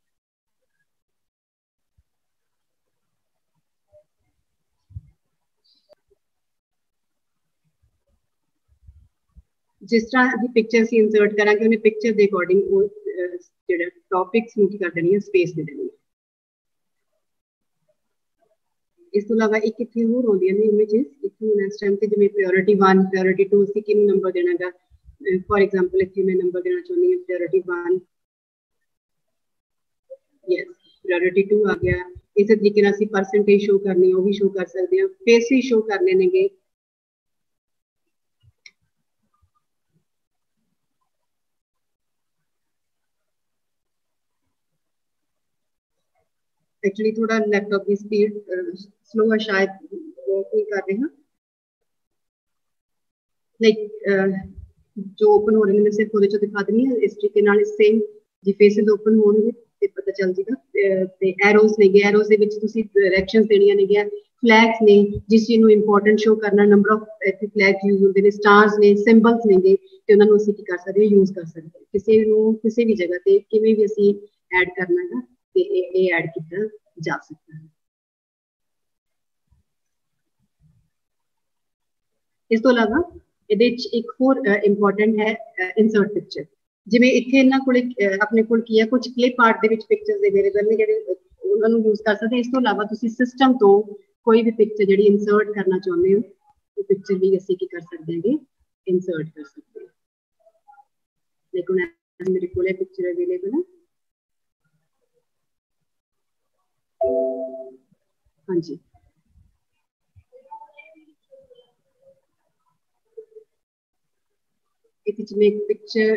जिस तरह की पिक्चर ਅਸੀਂ इंसर्ट करांगे ਉਹਨੇ पिक्चर ਦੇ ਅਕੋਰਡਿੰग ਉਹ ਜਿਹੜਾ ਟੌਪਿਕਸ ਨੂੰ ਕੀ ਕਰ ਦੇਣੀ ਹੈ ਸਪੇਸ ਦੇ ਦੇਣੀ है। इस तो अलावा एक इतने होर आउंदियां ने इमेजेस इत्थों नेक्स्ट टाइम ते जिवें प्रायोरिटी 1 प्रायोरिटी 2 ਅਸੀਂ ਕਿਹਨੂੰ नंबर देना है फॉर एग्जांपल इतने मैं नंबर देना चाहती हूँ प्रायोरिटी 1 यस प्रायोरिटी 2 आ गया। इस तरीके नाल ਅਸੀਂ परसेंटेज शो करनी वो भी शो कर सकते हैं फेसेस शो करने नेगे एक्चुअली थोड़ा लैपटॉप की स्पीड स्लो है शायद वर्क नहीं कर रहे हैं लाइक जो ओपन हो रहे हैं मैं सिर्फ वो दिखा देनी है इस तरीके नाल सेम जी फेसेस ओपन होंगे ते पता चल जाएगा ते एरोस ने एरोस दे विच तुसी डायरेक्शंस देनियां ने फ्लैग्स ने जिस चीज नु इंपॉर्टेंट शो करना नंबर ऑफ इत्थे फ्लैग्स यूज होंदे ने स्टार्स ने सिंबल्स ने ते उन्हां नु असीं की कर सकदे यूज कर सकदे किसी नु किसी भी जगह ते किवें भी असीं ऐड करना है ते ये ऐड किया जा सकता है। इस तो अलावा ਇਹਦੇ ਵਿੱਚ ਇੱਕ ਹੋਰ ਇੰਪੋਰਟੈਂਟ ਹੈ ਇਨਸਰਟ ਪਿਕਚਰ ਜਿਵੇਂ ਇੱਥੇ ਇਹਨਾਂ ਕੋਲ ਆਪਣੇ ਕੋਲ ਕੀ ਹੈ ਕੁਝ ਕਲਿੱਪ ਆਰਟ ਦੇ ਵਿੱਚ ਪਿਕਚਰਸ ਅਵੇਲੇਬਲ ਨੇ ਜਿਹੜੇ ਉਹਨਾਂ ਨੂੰ ਯੂਜ਼ ਕਰ ਸਕਦੇ। ਇਸ ਤੋਂ ਇਲਾਵਾ ਤੁਸੀਂ ਸਿਸਟਮ ਤੋਂ ਕੋਈ ਵੀ ਪਿਕਚਰ ਜਿਹੜੀ ਇਨਸਰਟ ਕਰਨਾ ਚਾਹੁੰਦੇ ਹੋ ਉਹ ਪਿਕਚਰ ਵੀ ਅਸੀਂ ਕੀ ਕਰ ਸਕਦੇ ਹਾਂ ਇਨਸਰਟ ਕਰ ਸਕਦੇ ਹਾਂ। ਦੇਖੋ ਮੇਰੇ ਕੋਲ ਇਹ ਪਿਕਚਰ ਅਵੇਲੇਬਲ ਹੈ हाँ जी, एक पिक्चर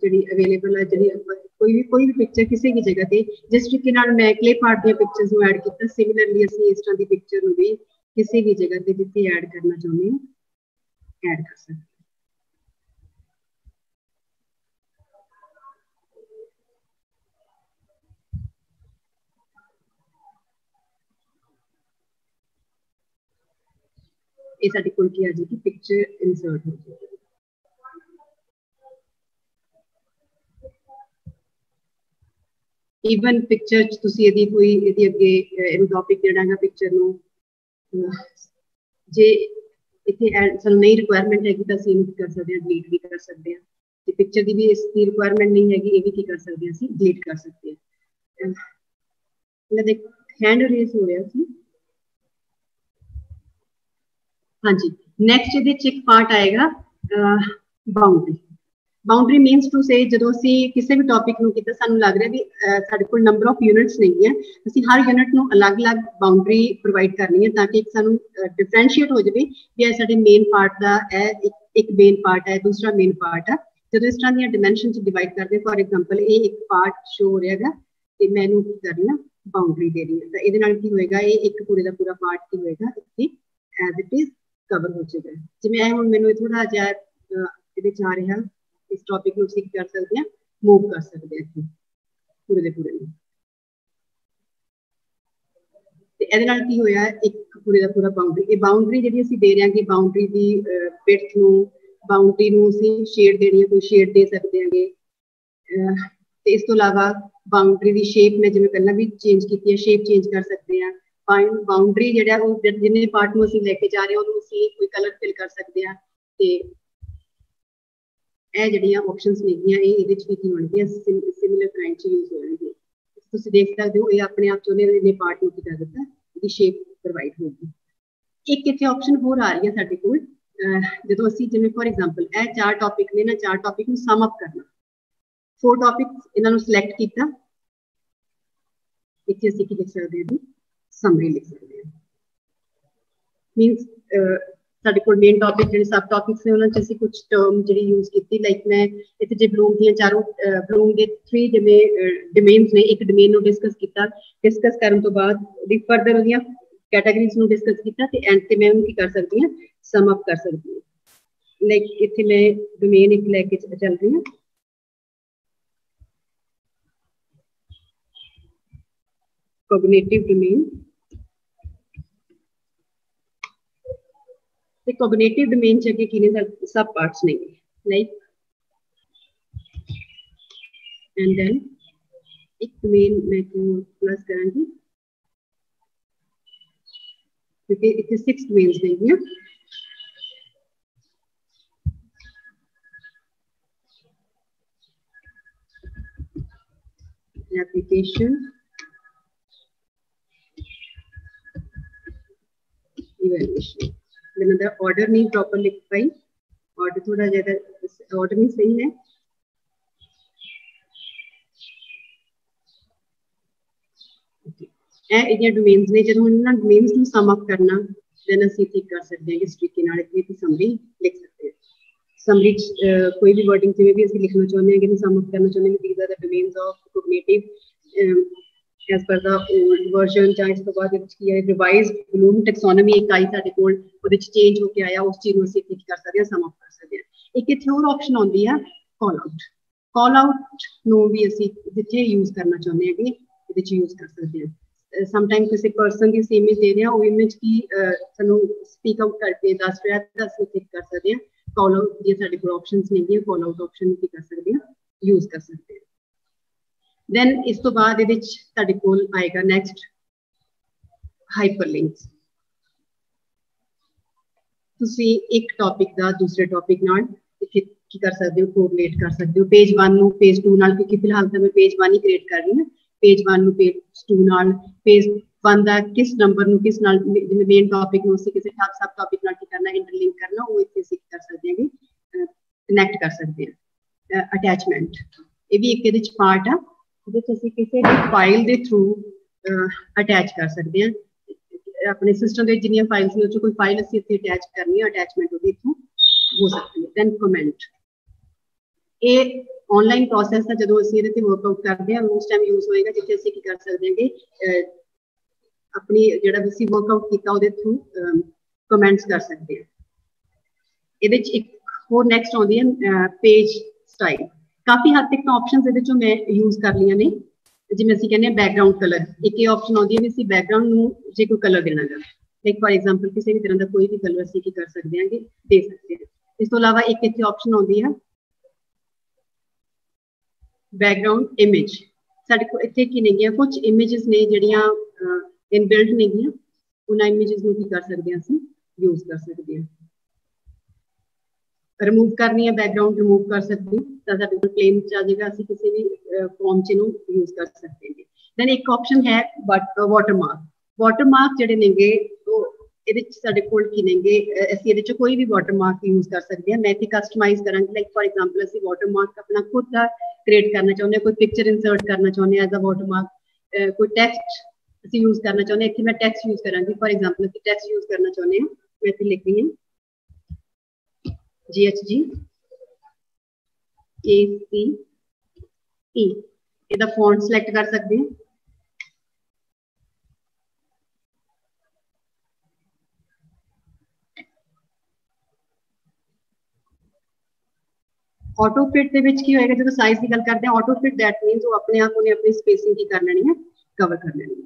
जी अवेलेबल है, जी कोई भी पिक्चर किसी भी जगह पे जिस तरीके मैं क्ले पार्ट दी पिक्चर्स में ऐड किया, सिमिलरली असं इस तरह की पिक्चर भी किसी भी जगह पे जिथे ऐड करना चाहते हैं ऐड कर सकते हैं। ये साडी कोल की आ जाएगी, पिक्चर इंसर्ट हो जाएगी। ईवन पिक्चर तुसी यदि कोई यदि अगे इन टॉपिक देना है पिक्चर नु जे इथे सन नहीं रिक्वायरमेंट है कि तो ਅਸੀਂ कर सकते हैं, डिलीट भी कर सकते हैं। ते पिक्चर दी भी इसकी रिक्वायरमेंट नहीं है कि ये भी की कर सकते हैं, ਅਸੀਂ डिलीट कर सकते हैं। मैं देख हैंड रेज हो रहा सी। हाँ जी, नेक्स्ट ਇਹਦੇ ਚ ਇੱਕ ਪਾर्ट आएगा बाउंड्री। बाउंड्री मीनस टू से जो ਅਸੀਂ ਕਿਸੇ ਵੀ ਟੌਪਿਕ ਨੂੰ ਕੀਤਾ ਸਾਨੂੰ ਲੱਗ ਰਿਹਾ ਵੀ ਸਾਡੇ ਕੋਲ ਨੰਬਰ ਆਫ ਯੂਨਿਟਸ ਨਹੀਂ ਹੈ, ਅਸੀਂ ਹਰ ਯੂਨਿਟ ਨੂੰ ਅਲੱਗ-ਅਲੱਗ ਬਾਉਂਡਰੀ ਪ੍ਰੋਵਾਈਡ ਕਰਨੀ ਹੈ ਤਾਂ ਕਿ ਇੱਕ ਸਾਨੂੰ ਡਿਫਰੈਂਸ਼ੀਏਟ ਹੋ ਜਾਵੇ ਵੀ ਇਹ ਸਾਡੇ ਮੇਨ ਪਾਰਟ ਦਾ ਹੈ, ਇੱਕ ਮੇਨ ਪਾਰਟ ਹੈ, ਦੂਸਰਾ ਮੇਨ ਪਾਰਟ ਹੈ। ਜਦੋਂ ਇਸ ਤਰ੍ਹਾਂ ਦੀਆਂ ਡਾਈਮੈਂਸ਼ਨ ਚ ਡਿਵਾਈਡ ਕਰਦੇ ਫॉर ਐਗਜ਼ਾਮਪਲ ਇਹ ਇੱਕ ਪਾਰਟ ਸ਼ੋ ਹੋ ਰਿਹਾ ਹੈਗਾ ਤੇ ਮੈਂ ਇਹਨੂੰ ਕੀ ਕਰ ਰਹੀ ਹਾਂ ਬਾਉਂਡਰੀ ਦੇ ਰਹੀ ਹਾਂ, ਤਾਂ ਇਹਦੇ ਨਾਲ ਕੀ ਹੋਏਗਾ ਇਹ ਇੱਕ ਪੂਰੇ ਦਾ ਪੂਰਾ ਪਾਰਟ ਕੀ ਹੋਏਗਾ ਇੱਥੇ ਐਜ਼ ਇਟ ਇਜ਼ ਕਵਰ ਹੋ ਜਾਏਗਾ। ਜਿਵੇਂ ਇਹ ਹੁਣ ਮੈਨੂੰ ਥੋੜਾ ਜਿਹਾ ਇਹਦੇ ਚ ਆ ਰਿਹਾ इस टॉपिक को सीख कर सकते हैं, मूव कर सकते हैं पूरे दे पूरे ते ਇਹਦੇ ਨਾਲ ਕੀ ਹੋਇਆ ਇੱਕ ਪੂਰੇ ਦਾ ਪੂਰਾ ਬਾਉਂਡਰੀ, ਇਹ ਬਾਉਂਡਰੀ ਜਿਹੜੀ ਅਸੀਂ ਦੇ ਰਹੇ ਹਾਂ ਕਿ ਬਾਉਂਡਰੀ ਦੀ ਵਿਡਥ ਨੂੰ ਬਾਉਂਡਰੀ ਨੂੰ ਅਸੀਂ ਸ਼ੇਡ ਦੇਣੀ ਹੈ, ਕੋਈ ਸ਼ੇਡ ਦੇ ਸਕਦੇ ਹਾਂਗੇ ਤੇ ਇਸ ਤੋਂ ਇਲਾਵਾ ਬਾਉਂਡਰੀ ਦੀ ਸ਼ੇਪ ਮੈਂ ਜਿਵੇਂ ਪਹਿਲਾਂ ਵੀ ਚੇਂਜ ਕੀਤੀ ਹੈ, ਸ਼ੇਪ ਚੇਂਜ ਕਰ ਸਕਦੇ ਹਾਂ। ਬਾਉਂਡਰੀ ਜਿਹੜਾ ਉਹ ਜਿੰਨੇ ਪਾਰਟ ਨੂੰ ਅਸੀਂ ਲੈ ਕੇ ਜਾ ਰਹੇ ਹਾਂ ਉਹਨੂੰ ਅਸੀਂ ਕੋਈ ਕਲਰ ਫਿਲ ਕਰ ਸਕਦੇ ਹਾਂ ਤੇ ਇਹ ਜਿਹੜੀਆਂ ਆਪਸ਼ਨਸ ਨੇਗੀਆਂ ਇਹ ਇਹਦੇ ਚ ਵੀ ਕੀ ਹੋਣਗੀਆਂ ਸਿਮਿਲਰ ਕਾਈਂਡ ਚ ਯੂਜ਼ ਹੋਣਗੇ। ਤੁਸੀਂ ਦੇਖ ਸਕਦੇ ਹੋ ਇਹ ਆਪਣੇ ਆਪ ਚੋਂ ਨੇ ਪਾਰਟ ਨੂੰ ਕੀ ਕਰ ਦਿੱਤਾ, ਇਹਦੀ ਸ਼ੇਪ ਪ੍ਰੋਵਾਈਡ ਹੋਊਗੀ। ਇੱਕ ਇੱਥੇ ਆਪਸ਼ਨ ਹੋਰ ਆ ਰਹੀ ਹੈ ਸਾਡੇ ਕੋਲ ਜਦੋਂ ਅਸੀਂ ਜਿਵੇਂ ਫॉर ਐਗਜ਼ਾਮਪਲ ਇਹ ਚਾਰ ਟੌਪਿਕ ਨੇ ਨਾ, ਚਾਰ ਟੌਪਿਕ ਨੂੰ ਸਮ ਅਪ ਕਰਨਾ, 4 ਟੌਪਿਕਸ ਇਹਨਾਂ ਨੂੰ ਸਿਲੈਕਟ ਕੀਤਾ, ਇੱਥੇ ਅਸੀਂ ਕੀ ਲਿਖ ਸਕਦੇ ਹਾਂ, ਸਮਰੀ ਲਿਖ ਸਕਦੇ ਹਾਂ। ਮੀਨਸ ਸਾਡੇ ਕੋਲ ਮੇਨ ਟੌਪਿਕ ਜਿਹੜੇ ਸਬ ਟੌਪਿਕਸ ਨੇ ਉਹਨਾਂ ਚ ਅਸੀਂ ਕੁਝ ਟਰਮ ਜਿਹੜੀ ਯੂਜ਼ ਕੀਤੀ, ਲਾਈਕ ਮੈਂ ਇੱਥੇ ਜੇ ਬਲੂਮ ਦੀਆਂ ਚਾਰੋਂ ਬਲੂਮ ਦੇ 3 ਜਿਵੇਂ ਡੋਮੇਨਸ ਨੇ, ਇੱਕ ਡੋਮੇਨ ਨੂੰ ਡਿਸਕਸ ਕੀਤਾ, ਡਿਸਕਸ ਕਰਨ ਤੋਂ ਬਾਅਦ ਉਹਦੀ ਫਰਦਰ ਉਹਦੀਆਂ ਕੈਟਾਗਰੀਜ਼ ਨੂੰ ਡਿਸਕਸ ਕੀਤਾ ਤੇ ਐਂਡ ਤੇ ਮੈਂ ਉਹਨੂੰ ਕੀ ਕਰ ਸਕਦੀ ਹਾਂ ਸਮ ਅਪ ਕਰ ਸਕਦੀ ਹਾਂ। ਲਾਈਕ ਇੱਥੇ ਮੈਂ ਡੋਮੇਨ ਇੱਕ ਲੈ ਕੇ ਚੱਲ ਰਹੀ ਹਾਂ, cognitive domain. The cognitive domain च अगे किने सब parts नहीं like and then एक domain मैं क्यों प्लस करांगी क्योंकि इतने 6 domains नहीं है। Application evaluation मैंने दा ऑर्डर नहीं प्रॉपर लिख पाई, ऑर्डर थोड़ा ज्यादा ऑर्डर नहीं सही है। ਇਹ ਡੋਮੇਨਸ ਨੇ ਜਦੋਂ ਇਹਨਾਂ ਡੋਮੇਨਸ ਨੂੰ ਸਮ ਅਪ ਕਰਨਾ ਦੈਨ ਅਸੀਂ ਕੀ ਕਰ ਸਕਦੇ ਹਾਂ ਇਸ ਤਰੀਕੇ ਨਾਲ ਇੱਕ ਸਮਰੀ ਲਿਖ ਸਕਦੇ ਹਾਂ। ਸਮਰੀ ਕੋਈ ਵੀ ਵਰਡਿੰਗ ਜਿਵੇਂ ਵੀ ਅਸੀਂ ਲਿਖਣਾ ਚਾਹੁੰਦੇ ਹਾਂ ਕਿ ਸਮ ਅਪ ਕਰਨਾ ਚਾਹੁੰਦੇ ਹਾਂ these are the domains of cognitive as per the old version ਜਾਂ ਇਸ ਤੋਂ ਬਾਅਦ ਵਿੱਚ ਕੀ ਹੈ ਰਿਵਾਈਜ਼ਡ ਬਲੂਮ ਟੈਕਸੋਨਮੀ ਇੱਕ ਆਈ ਸਾਡੇ ਕੋਲ, ਉਹਦੇ ਚ ਚੇਂਜ ਹੋ ਕੇ ਆਇਆ, ਉਸ ਚੀਜ਼ ਨੂੰ ਅਸੀਂ ਕੀ ਕਰ ਸਕਦੇ ਹਾਂ ਸਮ ਅਪ ਕਰ ਸਕਦੇ ਹਾਂ। ਇੱਕ ਇੱਥੇ ਹੋਰ ਆਪਸ਼ਨ ਆਉਂਦੀ ਆ ਕਾਲ ਆਊਟ, ਕਾਲ ਆਊਟ ਨੂੰ ਵੀ ਅਸੀਂ ਜਿੱਥੇ ਯੂਜ਼ ਕਰਨਾ ਚਾਹੁੰਦੇ ਹਾਂ ਕਿ ਇਹਦੇ ਚ ਯੂਜ਼ ਕਰ ਸਕਦੇ ਹਾਂ। ਸਮਟਾਈਮ ਕਿਸੇ ਪਰਸਨ ਦੀ ਅਸੀਂ ਇਮੇਜ ਦੇ ਰਹੇ ਹਾਂ, ਉਹ ਇਮੇਜ ਕੀ ਸਾਨੂੰ ਸਪੀਕ ਆਊਟ ਕਰਕੇ ਦੱਸ ਰਿਹਾ ਤਾਂ ਅਸੀਂ ਕਲਿੱਕ ਕਰ ਸਕਦੇ ਹਾਂ ਕਾਲ ਆਊਟ ਦੀਆਂ ਸਾਡੇ ਕੋਲ ਆਪਸ਼ਨਸ ਨੇਗੀਆਂ, ਕਾਲ ਆਊਟ ਆਪਸ਼ਨ ਨੂੰ ਕੀ ਕਰ ਸਕਦੇ ਹਾਂ ਯੂਜ਼ ਕਰ ਸਕਦੇ ਹਾਂ। then ਇਸ ਤੋਂ ਬਾਅਦ ਇਹਦੇ ਵਿੱਚ ਤੁਹਾਡੇ ਕੋਲ ਆਏਗਾ ਨੈਕਸਟ ਹਾਈਪਰਲਿੰਕਸ। ਤੁਸੀਂ ਇੱਕ ਟੌਪਿਕ ਦਾ ਦੂਸਰੇ ਟੌਪਿਕ ਨਾਲ ਇੱਥੇ ਕੀ ਕਰ ਸਕਦੇ ਹੋ ਕੋਰਿਲੇਟ ਕਰ ਸਕਦੇ ਹੋ, ਪੇਜ 1 ਨੂੰ ਪੇਜ 2 ਨਾਲ, ਕਿਉਂਕਿ ਫਿਲਹਾਲ ਤਾਂ ਮੈਂ ਪੇਜ 1 ਹੀ ਕ੍ਰੀਏਟ ਕਰ ਰਹੀ ਹਾਂ, ਪੇਜ 1 ਨੂੰ ਪੇਜ 2 ਨਾਲ, ਪੇਜ 1 ਦਾ ਕਿਸ ਨੰਬਰ ਨੂੰ ਕਿਸ ਨਾਲ ਜਿਵੇਂ ਮੇਨ ਟੌਪਿਕ ਨੂੰ ਅਸੀਂ ਕਿਸੇ ਸਬ ਟੌਪਿਕ ਨਾਲ ਕੀ ਕਰਨਾ ਇੰਟਰਲਿੰਕ ਕਰਨਾ, ਉਹ ਇੱਥੇ ਅਸੀਂ ਕਰ ਸਕਦੇ ਹਾਂ ਕਿ ਕਨੈਕਟ ਕਰ ਸਕਦੇ ਹਾਂ। ਅਟੈਚਮੈਂਟ ਇਹ ਵੀ ਇੱਕ ਇਹਦੇ ਚ ਪਾਰਟ ਆ, ਜਿਹਦੇ ਚ ਅਸੀਂ ਕਿਸੇ ਵੀ ਫਾਈਲ ਦੇ ਥਰੂ अटैच कर सकते हैं अपने सिस्टम के जिन्नियां फाइल्स ने कोई फाइल असीं इत्थे अटैच करनी है अटैचमेंट ओहदी इत्थों हो सकती है। दैन कमेंट ये ऑनलाइन प्रोसैस है जो असीं इहदे ते वर्कआउट करते हैं उस टाइम यूज होएगा जिथे असीं की कर सकते हैं कि अपनी जिहड़ा असीं वर्कआउट कीता उहदे थ्रू कमेंट्स कर सकते हैं। इहदे च एक होर नैक्सट आउंदी है पेज स्टाइल। काफ़ी हद तक तो ऑप्शनस इहदे चों मैं यूज कर लियां ने जिवें असीं कहने बैकग्राउंड कलर एक ये ऑप्शन आउंदी है भी असीं बैकग्राउंड नूं जे कोई कलर देना गा लाइक फॉर एग्जांपल किसी भी तरह का कोई भी कलर असीं की कर सकते हैं कि दे सकते हैं। इस तो अलावा एक इत्थे ऑप्शन आउंदी है बैकग्राउंड इमेज। साडे कोल इत्थे की नेगियां कुछ इमेजेस ने जिहड़ियां इनबिल्ट नेगियां उन्हां इमेजेस नूं की कर सकते हैं असीं यूज कर सकते हैं। रिमूव करनी है बैकग्राउंड रिमूव कर सकते हैं तो साडे कोल प्लेन च आ जाएगा असीं किसी भी फॉर्म च इहनूं यूज कर सकते हैं। दैन एक ऑप्शन है वाटरमार्क जिहड़े नेगे तो इहदे च साडे कोल की नेगे असीं इहदे च कोई भी वाटरमार्क यूज कर सकते हैं। मैं इत्थे कस्टमाइज करांगी लाइक फॉर एग्जांपल असीं वाटरमार्क अपना खुद का क्रिएट करना चाहुंदे कोई पिक्चर इंसर्ट करना चाहुंदे एज अ वाटरमार्क कोई टेक्स्ट असीं यूज करना चाहुंदे इत्थे मैं टेक्स्ट यूज करांगी फॉर एग्जांपल असीं टेक्स्ट यूज करना चाहुंदे हां मैं इत्थे लिख रही हां GHG KCE ਇਹਦਾ फॉन्ट सिलेक्ट कर सकते हैं। ऑटो फिट ਦੇ ਵਿੱਚ ਕੀ ਹੋਏਗਾ ਜਦੋਂ ਸਾਈਜ਼ ਦੀ ਗੱਲ ਕਰਦੇ ਹਾਂ ऑटो फिट दैट मींस वो अपने आप उन्हें अपनी स्पेसिंग की कर लेनी है कवर कर लेनी है।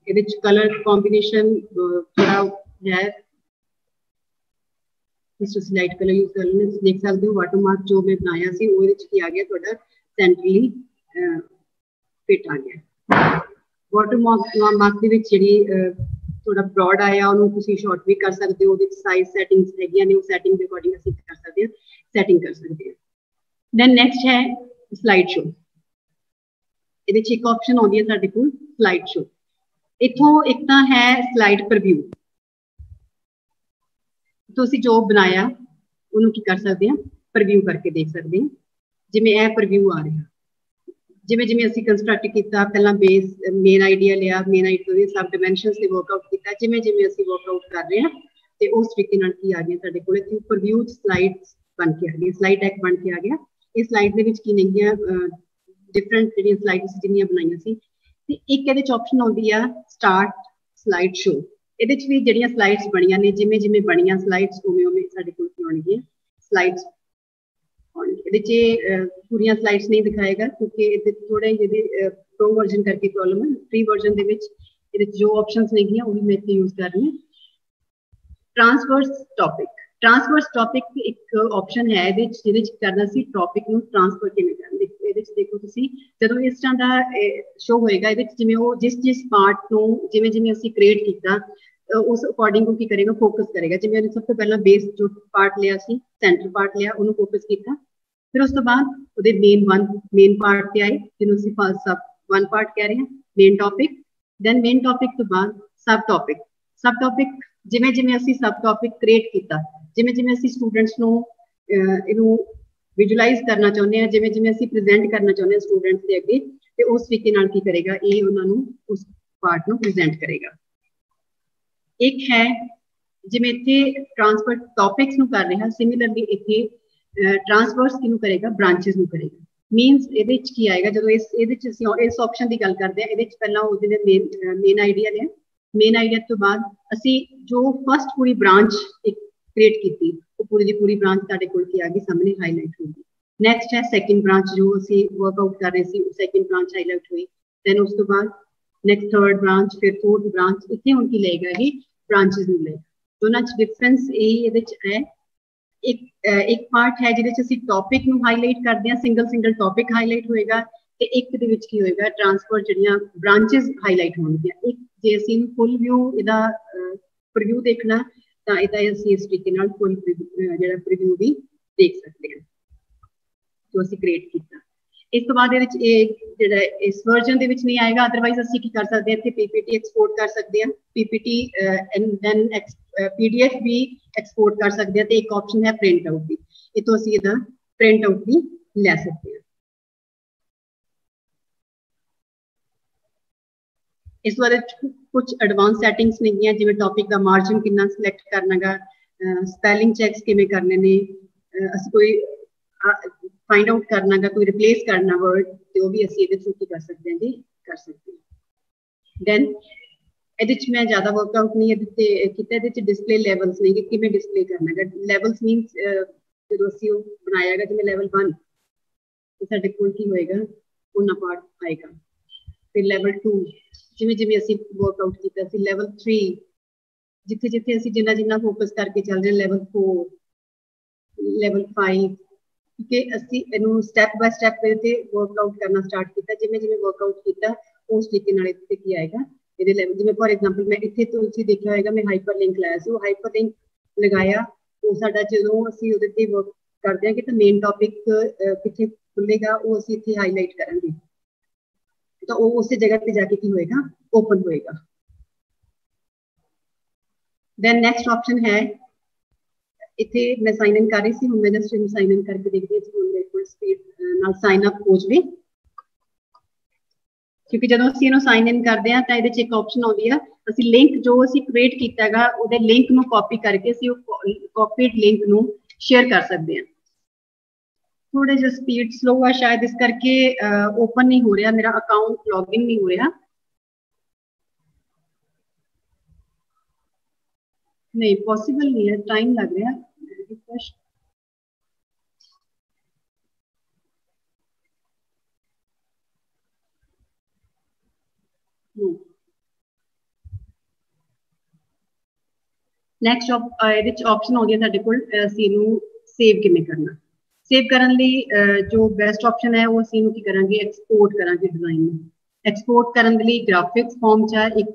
ਇਹਦੇ ਵਿੱਚ कलर कॉम्बिनेशन थोड़ा है इस लाइट कलर यूज कर लेने देख सकते हो वाटरमार्क जो मैं बनाया सी वो ਇਹਦੇ ਵਿੱਚ ਕੀ ਆ ਗਿਆ ਤੁਹਾਡਾ ਸੈਂਟਰਲੀ ਫਿਟ ਆ ਗਿਆ। ਵਾਟਰਮਾਰਕ ਦੇ ਵਿੱਚ ਜਿਹੜੀ थोड़ा ब्रॉड आया उन्होंने तुसी शॉर्ट भी कर सकते हो साइज सेटिंग्स हैगियां ने सेटिंग के अकॉर्डिंग ਅਸੀਂ कर सकते हैं सेटिंग कर सकते हैं। देन नेक्स्ट है स्लाइड शो। ਇਹਦੇ ਵਿੱਚ ਇੱਕ ਆਪਸ਼ਨ ਆਉਂਦੀ ਹੈ ਸਾਡੇ ਕੋਲ स्लाइड शो। इथों एक तो है स्लाइड प्रीव्यू तो ਅਸੀਂ जो बनाया ਉਹਨੂੰ ਕੀ ਕਰ ਸਕਦੇ ਹਾਂ प्रीव्यू करके देख सकते हैं। जिवें ਇਹ प्रीव्यू आ रहा जिमें जिमें असीं कंस्ट्रक्ट किया पहला बेस मेन आइडिया लिया मेन आइडिया के सब डिमेंशनस से वर्कआउट किया जिमें जिमें असीं वर्कआउट कर रहे हैं तो उस तरीके नाल की आ गया साडे कोल इत्थे प्रीव्यू स्लाइड्स बन के आ गई स्लाइड डेक बन के आ गया। इस स्लाइड दे विच की नेगियां डिफरेंट जिहड़ियां स्लाइड्स जिन्नियां बनाईयां सी ते एक इहदे च ऑप्शन आउंदी आ स्टार्ट स्लाइड शो। इहदे च भी जिहड़ियां स्लाइड्स बणियां ने जिमें जिमें बणियां स्लाइड्स उवें उवें साडे कोल आउणगीआं स्लाइड्स। पूरी स्लाइड्स नहीं दिखाएगा क्योंकि थोड़ा प्रो वर्जन करके प्रॉब्लम है। फ्री वर्जन जो ऑप्शंस नहीं वो भी मैं इतने यूज कर रही हूँ। ट्रांसफर्स टॉपिक एक ऑप्शन है जिहदे करना सी टॉपिक नूं ट्रांसफर किवें करना। देखो तुसीं जदों इस तरह का शो होएगा जिवें वो जिस पार्ट नूं जिवें जिवें असीं क्रिएट कीता उस अकॉर्डिंग वो की करेगा फोकस करेगा। जिवें सब तो पहला बेस जो पार्ट लिया सी सेंटर पार्ट लिया उन्होंने फोकस किया फिर उस तो बाद वो मेन पार्ट पे आए जिन्होंने सब वन पार्ट कह रहे हैं main topic. Then main topic तो बाद सब टॉपिक जिमें जिमें असीं सब टॉपिक क्रिएट किया जिमें जिमें असीं स्टूडेंट्स नूं इहनूं विजुलाइज करना चाहुंदे हां जिमें जिमें असीं प्रेजेंट करना चाहुंदे हां स्टूडेंट्स दे अगे ते उस तरीके नाल की करेगा ये उन्हां नूं उस पार्ट नूं प्रेजेंट करेगा। एक है जिमें इत्थे ट्रांसफर टॉपिक्स नूं कर रहे हैं सिमिलरली इत्थे ट्रांसफर्स किनू करेगा ब्रांचेस नूं करेगा। मीनस इहदे विच की आएगा जदों इस ऑप्शन की गल करते हैं इहदे विच पहला उहदे मेन आइडिया लिया मेन आइडिया तो बाद असी जो फर्स्ट पूरी ब्रांच एक क्रिएट की वो पूरी की पूरी ब्रांच साडे कोल की आ गई सामने हाईलाइट होगी। नैक्सट है सैकेंड ब्रांच जो असी वर्कआउट कर रहे थे सैकेंड ब्रांच हाईलाइट हुई। दैन उस तो बाद नैक्सट थर्ड ब्रांच फिर फोर्थ ब्रांच इतने हुण की लेगा ही ब्रांचेस नूं लेगा। दोनों डिफरेंस यही है। एक पार्ट है जिहदे टॉपिक नूं हाईलाइट करते हैं सिंगल टॉपिक हाईलाइट होएगा ते एक दे विच की होएगा ट्रांसफर जिहड़ियां ब्रांचेस हाईलाइट होणगीआं। एक जे असीं फुल व्यू इहदा प्रीव्यू देखना तां इहदा असीं इस तरीके नाल फुल जिहड़ा प्रीव्यू भी देख सकते हैं जो असीं क्रिएट कीता। इस तो बाद जिहड़ा इस वर्जन दे विच नहीं आएगा अदरवाइज असीं की कर सकते हैं इत्थे पीपीटी एक्सपोर्ट कर सकते हैं पीपीटी एंड दैन पीडीएफ भी एक्सपोर्ट कर सकते हैं। तो एक ऑप्शन है प्रिंट आउट की इतों असीं इहदा प्रिंट आउट भी लै सकते हैं। इस बारे कुछ एडवांस सैटिंग्स नहीं है, जिवें टॉपिक का मार्जिन कितना सिलेक्ट करना गा, स्पैलिंग चैक्स किवें करने ने, असीं कोई फाइंड आउट करना गा, कोई रिप्लेस करना वर्ड, तो भी असीं इहदे थ्रू कर सकते हैं जी, कर सकते हैं। दैन ਇਹਦੇ ਚ ਮੈਂ ਜ਼ਿਆਦਾ ਵਰਕਆਊਟ ਨਹੀਂ ਇਹਦੇ ਤੇ ਕੀਤਾ, ਇਹਦੇ ਚ ਡਿਸਪਲੇ ਲੈਵਲਸ ਨੇ ਕਿ ਕਿਵੇਂ ਡਿਸਪਲੇ ਕਰਨਾ ਹੈ। ਲੈਵਲਸ ਮੀਨਸ ਜਦੋਂ ਅਸੀਂ ਉਹ ਬਣਾਇਆ ਹੈਗਾ ਜਿਵੇਂ ਲੈਵਲ 1 ਤੇ ਸਾਡੇ ਕੋਲ ਕੀ ਹੋਏਗਾ ਉਹਨਾਂ ਪਾਰਟ ਆਏਗਾ, ਫਿਰ ਲੈਵਲ 2 ਜਿਵੇਂ ਜਿਵੇਂ ਅਸੀਂ ਵਰਕਆਊਟ ਕੀਤਾ ਸੀ, ਲੈਵਲ 3 ਜਿੱਥੇ ਜਿੱਥੇ ਅਸੀਂ ਜਿੰਨਾ ਜਿੰਨਾ ਫੋਕਸ ਕਰਕੇ ਚੱਲ ਰਹੇ, ਲੈਵਲ 4 ਲੈਵਲ 5, ਕਿ ਅਸੀਂ ਇਹਨੂੰ ਸਟੈਪ ਬਾय ਸਟੈਪ ਤੇ ਵਰਕਆਊਟ ਕਰਨਾ ਸਟਾਰਟ ਕੀਤਾ। ਜਿਵੇਂ ਜਿਵੇਂ ਵਰਕਆਊਟ ਕੀਤਾ ਉਸ ਤਰੀਕੇ ਨਾਲ ਇੱਥੇ ਕੀ ਆਏਗਾ ਇਹਦੇ ਲੈਵਲ। ਜਿਵੇਂ ਫॉर एग्जांपल मैं ਇੱਥੇ ਤੁਸੀਂ ਦੇਖਿਆ ਹੋਏਗਾ ਮੈਂ ਹਾਈਪਰਲਿੰਕ ਲਾਇਆ ਸੀ, ਉਹ ਹਾਈਪਰਲਿੰਕ ਲਗਾਇਆ, ਉਹ ਸਾਡਾ ਜਦੋਂ ਅਸੀਂ ਉਹਦੇ ਤੇ ਵਰਕ ਕਰਦੇ ਹਾਂ ਕਿ ਤਾਂ ਮੇਨ ਟੌਪਿਕ ਕਿੱਥੇ ਖੁੱਲੇਗਾ ਉਹ ਅਸੀਂ ਇੱਥੇ ਹਾਈਲਾਈਟ ਕਰਾਂਗੇ, ਤਾਂ ਉਹ ਉਸੇ ਜਗ੍ਹਾ ਤੇ ਜਾ ਕੇ ਕੀ ਹੋਏਗਾ ਓਪਨ ਹੋਏਗਾ। ਦੈਨ ਨੈਕਸਟ ਆਪਸ਼ਨ ਹੈ ਇੱਥੇ ਮੈਂ ਸਾਈਨ ਇਨ ਕਰ ਰਹੀ ਸੀ, ਹੁਣ ਮੈਂ ਜਸਟ ਇਹਨੂੰ ਸਾਈਨ ਇਨ ਕਰਕੇ ਦੇਖਦੀ ਹਾਂ ਹੁਣ ਮੇਰੇ ਕੋਲ ਸਪੀਡ ਨਾਲ ਸਾਈਨ ਅਪ ਹੋ ਜਾਵੇ, क्योंकि जो असं इन्हों साइन इन करते हैं तो ये एक ऑप्शन आती है, असं लिंक जो असं क्रिएट किया है वो लिंक में कॉपी करके कॉपीड लिंक में शेयर कर सकते हैं। थोड़े जो स्पीड स्लो है शायद इस करके ओपन नहीं हो रहा मेरा अकाउंट, लॉगिन नहीं हो रहा, नहीं पॉसिबल नहीं है, टाइम लग रहा है। ਨੈਕਸਟ ਇਹਦੇ ਚ ਆਪਸ਼ਨ ਆਉਂਦੀ ਹੈ ਸਾਡੇ ਕੋਲ ਅਸੀਂ ਇਹਨੂੰ ਸੇਵ ਕਿਵੇਂ ਕਰਨਾ। ਸੇਵ ਕਰਨ ਲਈ ਜੋ ਬੈਸਟ ਆਪਸ਼ਨ ਹੈ ਉਹ ਅਸੀਂ ਇਹਨੂੰ ਕੀ ਕਰਾਂਗੇ ਐਕਸਪੋਰਟ ਕਰਾਂਗੇ ਡਿਜ਼ਾਈਨ ਨੂੰ। ਐਕਸਪੋਰਟ ਕਰਨ ਦੇ ਲਈ ਗ੍ਰਾਫਿਕਸ ਫਾਰਮ ਚ ਇੱਕ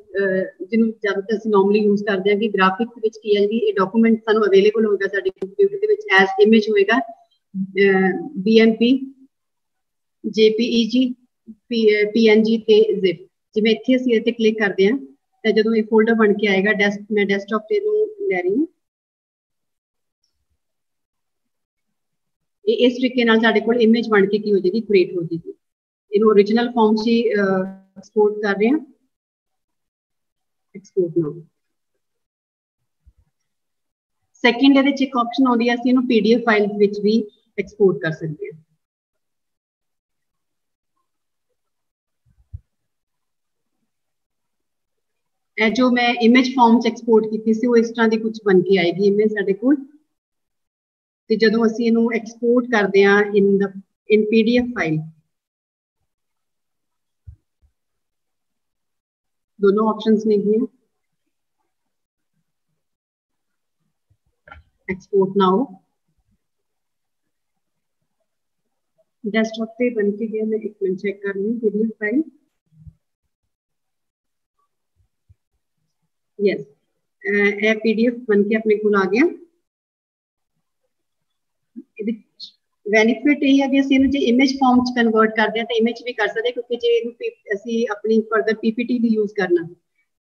ਜਿਹਨੂੰ ਜ਼ਿਆਦਾਤਰ ਅਸੀਂ ਨਾਰਮਲੀ ਯੂਜ਼ ਕਰਦੇ ਹਾਂ ਕਿ ਗ੍ਰਾਫਿਕਸ ਵਿੱਚ ਕੀ ਹੈ ਜੀ ਇਹ ਡਾਕੂਮੈਂਟ ਸਾਨੂੰ ਅਵੇਲੇਬਲ ਹੋਏਗਾ ਸਾਡੇ ਕੰਪਿਊਟਰ ਦੇ ਵਿੱਚ ਐਜ਼ ਇਮੇਜ ਹੋਏਗਾ, BMP JPEG PNG ਤੇ zip। ਜਿਵੇਂ ਇੱਥੇ ਅਸੀਂ ਇੱਥੇ ਕਲਿੱਕ ਕਰਦੇ ਹਾਂ ਤਾਂ ਜਦੋਂ ਇਹ ਫੋਲਡਰ ਬਣ ਕੇ ਆਏਗਾ ਮੈਂ ਡੈਸਕਟਾਪ ਤੇ ਇਹਨੂੰ ਲੈ ਰਹੀ ਹਾਂ, ਇਹ ਇਸ ਤਰੀਕੇ ਨਾਲ ਸਾਡੇ ਕੋਲ ਇਮੇਜ ਬਣ ਕੇ ਕੀ ਹੋ ਜਾਏਗੀ ਕ੍ਰੀਏਟ ਹੋ ਜਾਏਗੀ। ਇਹਨੂੰ ओरिजिनल फॉर्म से एक्सपोर्ट कर रहे हैं, एक्सपोर्ट नाउ। सैकेंड ਇਹਦੇ ਚ ਇੱਕ ਆਪਸ਼ਨ ਆਉਂਦੀ ਹੈ ਅਸੀਂ ਇਹਨੂੰ PDF ਫਾਈਲ ਵਿੱਚ ਵੀ ਐਕਸਪੋਰਟ ਕਰ ਸਕਦੇ ਹਾਂ। ਇਹ ਜੋ ਮੈਂ ਇਮੇਜ ਫਾਰਮ ਚ ਐਕਸਪੋਰਟ ਕੀਤੀ ਸੀ ਉਹ ਇਸ ਤਰ੍ਹਾਂ ਦੀ ਕੁਝ ਬਣ ਕੇ ਆਏਗੀ ਇਮੇਜ ਸਾਡੇ ਕੋਲ, ਤੇ ਜਦੋਂ ਅਸੀਂ ਇਹਨੂੰ ਐਕਸਪੋਰਟ ਕਰਦੇ ਹਾਂ ਇਨ PDF ਫਾइल, दोनों ऑप्शंस में भी है एक्सपोर्ट नाउ। डेस्कटॉप पे बन के गया, मैं एक मिनट चेक कर रही हूँ PDF फाइल। यस PDF बन के अपने को आ गया। बेनिफिट यही है कि ਅਸੀਂ ਇਹਨੂੰ ਜੇ ਇਮੇਜ ਫਾਰਮ ਚ ਕਨਵਰਟ ਕਰਦੇ ਹਾਂ ਤਾਂ ਇਮੇਜ ਵੀ ਕਰ ਸਕਦੇ, ਕਿਉਂਕਿ ਜੇ ਇਹਨੂੰ ਅਸੀਂ ਆਪਣੀ ਫਰਦਰ PPT ਵੀ ਯੂਜ਼ ਕਰਨਾ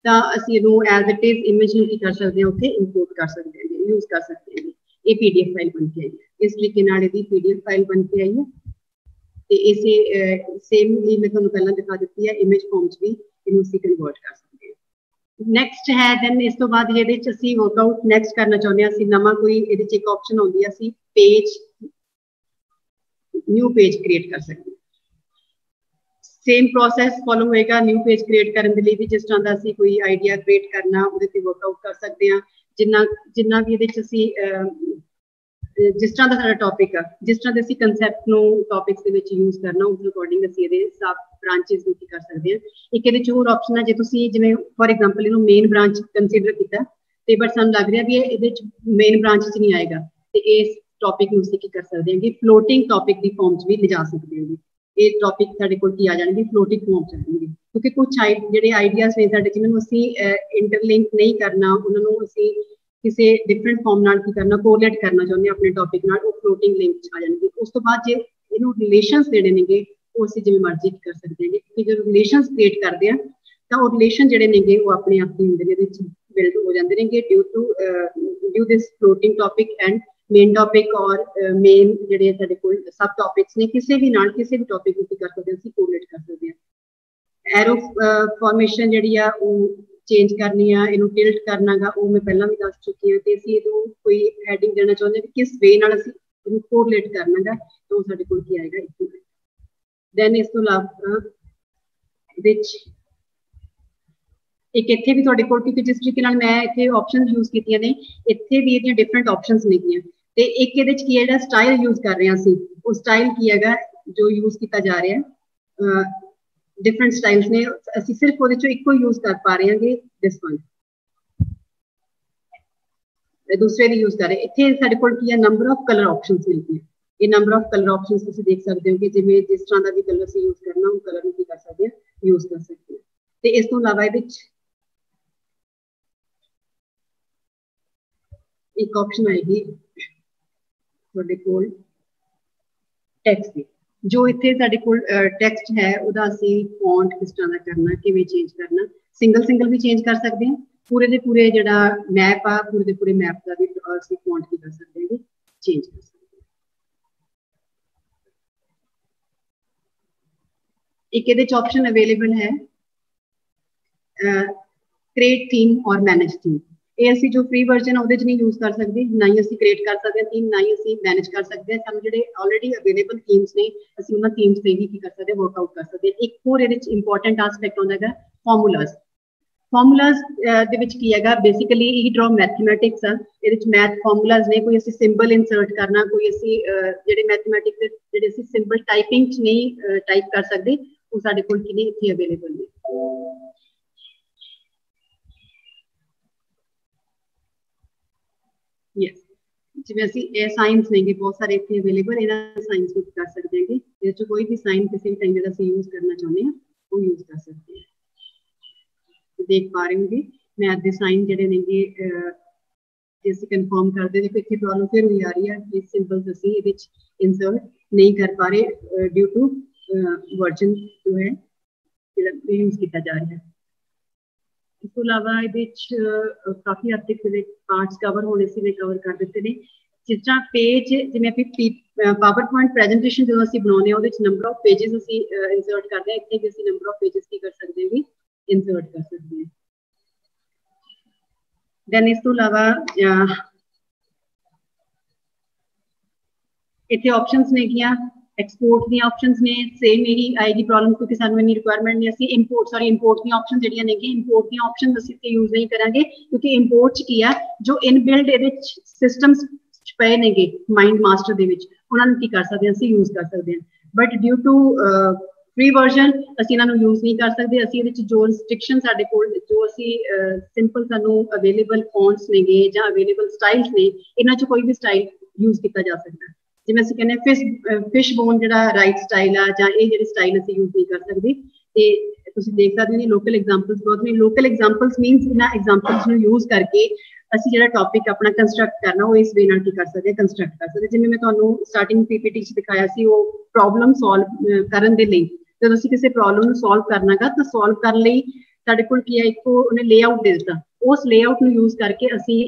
ਤਾਂ ਅਸੀਂ ਇਹਨੂੰ ਐਜ਼ ਇਟ ਇਜ਼ ਇਮੇਜ ਨੂੰ ਕੀ ਕਰ ਸਕਦੇ ਹਾਂ ਉੱਥੇ ਇੰਪੋਰਟ ਕਰ ਸਕਦੇ ਹਾਂ, ਯੂਜ਼ ਕਰ ਸਕਦੇ ਹਾਂ। ਇਹ PDF ਫਾਈਲ ਬਣ ਕੇ ਆਈ ਹੈ, ਇਸ ਤਰੀਕੇ ਨਾਲ ਇਹਦੀ PDF ਫਾਈਲ ਬਣ ਕੇ ਆਈ ਹੈ ਤੇ ਇਸੇ ਸੇਮ ਲਈ ਮੈਂ ਤੁਹਾਨੂੰ ਪਹਿਲਾਂ ਦਿਖਾ ਦਿੱਤੀ ਹੈ ਇਮੇਜ ਫਾਰਮ ਚ ਵੀ ਇਹਨੂੰ ਅਸੀਂ ਕਨਵਰਟ ਕਰ ਸਕਦੇ ਹਾਂ। ਨੈਕਸਟ ਹੈ ਦੈਨ ਇਸ ਤੋਂ ਬਾਅਦ ਇਹਦੇ ਚ ਅਸੀਂ ਵਰਕਆਊਟ ਨੈਕਸਟ ਕਰਨਾ ਚਾਹੁੰਦੇ ਹਾਂ, ਅਸੀਂ ਨਵਾਂ ਕੋਈ ਇਹਦੇ ਚ ਇੱਕ ਆਪਸ਼ਨ ਆਉਂਦੀ ਹੈ ਅਸੀਂ ਪੇਜ न्यू पेज क्रिएट कर सकते हैं। सेम प्रोसेस फॉलो होएगा न्यू पेज क्रिएट करने के लिए भी, जिस तरह का ਅਸੀਂ कोई आइडिया क्रिएट करना ਉਹਦੇ ਤੇ वर्कआउट कर सकते हैं। जिन्ना भी ਇਹਦੇ ਚ ਅਸੀਂ ਜਿਸ ਤਰ੍ਹਾਂ ਦਾ ਸਾਡਾ ਟੌਪਿਕ ਆ, ਜਿਸ ਤਰ੍ਹਾਂ ਦੇ ਅਸੀਂ ਕਨਸੈਪਟ ਨੂੰ ਟੌਪਿਕਸ ਦੇ ਵਿੱਚ ਯੂਜ਼ ਕਰਨਾ ਉਸ ਅਕੋਰਡਿੰਗ ਅਸੀਂ ਇਹਦੇ ਸਬ ਬ੍ਰਾਂਚੇਸ ਨੂੰ ਕੀ ਕਰ ਸਕਦੇ ਹਾਂ। ਇੱਕ ਇਹਦੇ ਚ ਹੋਰ ਆਪਸ਼ਨ ਹੈ, ਜੇ ਤੁਸੀਂ ਜਿਵੇਂ ਫॉर एग्जांपल ਇਹਨੂੰ ਮੇਨ ਬ੍ਰਾਂਚ ਕੰਸੀਡਰ ਕੀਤਾ ਤੇ ਬਟ ਸਾਨੂੰ ਲੱਗ ਰਿਹਾ ਵੀ ਇਹਦੇ ਚ ਮੇਨ ਬ੍ਰਾਂਚ ਚ ਨਹੀਂ ਆਏਗਾ ਤੇ ਇਸ टॉपिक ਨੂੰ ਅਸੀਂ ਕੀ ਕਰ ਸਕਦੇ ਹਾਂ ਕਿ ਫਲੋਟਿੰਗ ਟੌਪਿਕ ਦੀ ਫਾਰਮ ਚ ਵੀ ਲਿਜਾ ਸਕਦੇ ਹਾਂ। ਇਹ ਟੌਪਿਕ ਸਾਡੇ ਕੋਲ ਕੀ ਆ ਜਾਣਗੇ ਫਲੋਟਿੰਗ ਫਾਰਮ ਚ ਆਣਗੇ, ਕਿਉਂਕਿ ਕੁਝ ਜਿਹੜੇ ਆਈਡੀਆਜ਼ ਨੇ ਸਾਡੇ ਜਿਹਨਾਂ ਨੂੰ ਅਸੀਂ ਇੰਟਰਲਿੰਕ ਨਹੀਂ ਕਰਨਾ, ਉਹਨਾਂ ਨੂੰ ਅਸੀਂ ਕਿਸੇ ਡਿਫਰੈਂਟ ਫਾਰਮ ਨਾਲ ਕੀ ਕਰਨਾ ਕੋਲੇਟ ਕਰਨਾ ਚਾਹੁੰਦੇ ਹਾਂ ਆਪਣੇ ਟੌਪਿਕ ਨਾਲ, ਉਹ ਫਲੋਟਿੰਗ ਲਿੰਕ ਚ ਆ ਜਾਣਗੇ। ਉਸ ਤੋਂ ਬਾਅਦ ਜੇ ਇਹਨੂੰ ਰਿਲੇਸ਼ਨਸ ਦੇਣੇ ਨੇਗੇ ਉਹ ਅਸੀਂ ਜਿਵੇਂ ਮਰਜ਼ੀ ਕਰ ਸਕਦੇ ਹਾਂ, ਕਿਉਂਕਿ ਜਦੋਂ ਰਿਲੇਸ਼ਨਸ ਕ੍ਰੀਏਟ ਕਰਦੇ ਆ ਤਾਂ ਉਹ ਰਿਲੇਸ਼ਨ ਜਿਹੜੇ ਨੇਗੇ ਉਹ ਆਪਣੇ ਆਪ ਹੀ ਹੁੰਦੇ ਨੇ, ਇਹਦੇ ਵਿੱਚ ਬਿਲਡ ਹੋ ਜਾਂਦੇ ਨੇਗੇ due this floating topic and main topic ਔਰ ਮੇਨ ਜਿਹੜੇ ਸਾਡੇ ਕੋਲ ਸਬ ਟੌਪਿਕਸ ਨੇ ਕਿਸੇ ਵੀ ਨਾਲ ਕਿਸੇ ਵੀ ਟੌਪਿਕ ਨੂੰ ਕੀ ਕਰ ਸਕਦੇ ਹਾਂ ਅਸੀਂ ਕੋਲੇਟ ਕਰ ਸਕਦੇ ਹਾਂ। एरो फॉर्मेशन जिहड़ी आ चेंज करनी आ, इनू टिल्ट करना गा, वो मैं पहला भी दस चुकी हूँ। तो असीं इहनूं कोई हैडिंग देना चाहुंदे कि किस वे नाल असीं इहनूं कोरिलेट करना गा, तो साडे कोल की आएगा इक्वल। दैन इस तो इलावा विच एक इत्थे भी तुहाडे कोल, क्योंकि जिस तरीके नाल मैं इत्थे ऑप्शनस यूज कीतियां ने, इत्थे भी इहदियां डिफरेंट ऑप्शनस नेगियां। ते एक इहदे च की है, जिहड़ा स्टाइल यूज कर रहे हां असीं, वो स्टाइल की हैगा जो यूज किया जा रहा है। डिफरेंट स्टाइल्स ने, असीं सिर्फ ਉਹਦੇ ਚੋਂ ਇੱਕੋ यूज कर पा रहे हैं दिस वन, दूसरे भी यूज कर रहे। इत्थे साडे कोल की है नंबर ऑफ कलर ऑप्शनस मिलती है। ये नंबर ऑफ कलर ऑप्शनस तुसीं देख सकते हो कि जिवें जिस तरह का भी कलर असीं यूज करना, वो कलर नूं की कर सकते हैं, यूज कर सकते हैं। ते इस तों इलावा इहदे च एक ऑप्शन आएगी तुहाडे कोल टेक्स्ट दी, जो इत्थे साडे कोल टेक्स्ट है उहदा असीं फॉन्ट किस तरह दा करना, किवें चेंज करना, सिंगल सिंगल भी चेंज कर सकते हैं, पूरे दे पूरे जिहड़ा मैप आ, पूरे दे पूरे मैप का भी असीं फॉन्ट की कर सकते हैं, चेंज कर सकते हैं। एक इहदे च ऑप्शन अवेलेबल है क्रिएट थीम और मैनेज थीम। ये असीं जो फ्री वर्जन है उहदे च नहीं यूज कर सकते, ना ही असीं क्रिएट कर सकते थीम, ना ही असीं मैनेज कर सकते हैं। सानूं जिहड़े ऑलरेडी अवेलेबल थीम्स ने, असीं उन्हां थीम्स ते ही की कर सकते, वर्कआउट कर सकते। एक होर इहदे च इंपॉर्टेंट आस्पेक्ट हुंदा है फॉर्मूलाज। फॉर्मूलाज दे विच की हैगा, बेसिकली ई ड्रॉ मैथमैटिक्स आ, इहदे च मैथ फॉर्मूलाज ने, कोई असीं सिंबल इंसर्ट करना, कोई असीं जिहड़े मैथमैटिक्स दे जिहड़े असीं सिंबल टाइपिंग च नहीं टाइप कर सकते, वो साडे कोल की नहीं इत्थे अवेलेबल ने। यस, जिवें असीं ए साइंस नेगे बहुत सारे इत्थे अवेलेबल, इहदा साइंस भी कर सकते हैं कि इहदे च कोई भी साइन किसी भी टाइम जिहड़ा असीं यूज करना चाहुंदे हां, वो यूज कर सकते हैं। देख पा रहे होंगे मैथ दे साइन जिहड़े नेगे, जे असीं कन्फर्म करदे, देखो इत्थे प्रॉब्लम फिर हुई आ रही है कि सिंबल्स असीं इहदे च इंसर्ट नहीं कर पा रहे ड्यू टू वर्जन जो है जिहड़ा यूज किया जा रहा है। इस तो इलावा इहदे च काफी हद तक पार्ट्स कवर होने से मैं कवर कर दिते ने। जिस तरह पेज जिवें पावर पॉइंट प्रेजेंटेशन जो असीं बनाउने, उहदे च नंबर ऑफ पेजेस असीं इंसर्ट करदे हां, इत्थे भी असीं नंबर ऑफ पेजेस की कर सकदे हां, इंसर्ट कर सकते हैं। दैन इस तो इलावा इत्थे ऑप्शंस ने किया, एक्सपोर्ट दी ऑप्शंस ने, सेम यही आएगी प्रॉब्लम, क्योंकि सानू इन्नी रिक्वायरमेंट नहीं। असीं इंपोर्ट दी ऑप्शन जिहड़ियां ने, इंपोर्ट दी ऑप्शन असीं इत्थे यूज नहीं करांगे, क्योंकि इंपोर्ट च की है जो इनबिल्ट इहदे सिस्टम्स पे नेगे माइंड मास्टर दे विच, उहनां नूं की कर सकदे हां, असीं यूज कर सकदे हां। But due to free version असीं इन्हां नूं यूज नहीं कर सकदे। असीं इहदे च जो रिस्ट्रिक्शन साडे कोल, जो असीं सिंपल सानू अवेलेबल फॉन्ट्स नेगे जां अवेलेबल स्टाइल्स ने, इन्हां च कोई भी स्टाइल यूज किया जा सकदा। जिवें असीं कहने फिश बोन जिहड़ा राइट स्टाइल आ, जां इह जिहड़े स्टाइल असीं यूज नहीं कर सकदे। ते तुसीं देख सकदे हो लोकल एग्जांपल्स बहुत ने। लोकल एग्जांपल्स मीनस इन्हां एग्जांपल्स नूं यूज करके असीं जिहड़ा टॉपिक अपना कंस्ट्रक्ट करना, वो इस वे नाल की कर सकदे, कंस्ट्रक्ट कर सकदे। जिवें मैं तुहानूं स्टार्टिंग पीपीटी च दिखाया सी, वो प्रॉब्लम सॉल्व करन दे लई, जदों असीं किसी प्रॉब्लम नूं सॉल्व करना गा, तां सॉल्व करन लई साडे कोल की है, एक उहने लेआउट दे दित्ता, उस लेआउट नूं यूज करके असीं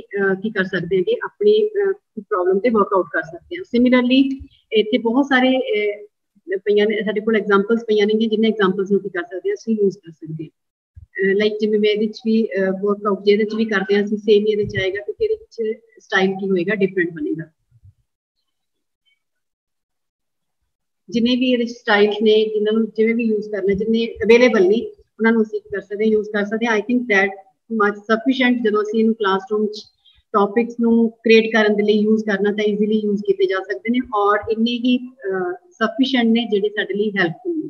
की कर सकदे हां कि अपनी प्रॉब्लम ते वर्कआउट कर सकते हैं। सिमिलरली इत्थे बहुत सारे पईयां ने साडे कोल एग्जांपल्स पईयां ने, जिन्हें एग्जांपल्स नूं की कर सकदे हां, असीं यूज कर सकदे हां। लाइक जिवें मैं इहदे च भी वर्कआउट जिहदे च भी करदे हां, असीं सेम इहदे च आएगा, क्योंकि इहदे च स्टाइल की होएगा, डिफरेंट बनेगा। जिन्हें भी ये स्टाइल्स ने, जिन्होंने जिवें भी यूज करना, जिन्हें अवेलेबल नहीं, उन्होंने असीं कर सकते, यूज कर सकते। I think that much sufficient. जदों असीं इहनूं क्लासरूम च टॉपिक्स नूं क्रिएट करन दे लई यूज करना, तां ईजीली यूज किए जा सकते हैं, और इन्ने ही सफिशिएंट ने जिहड़े साडे लई हेल्पफुल ने।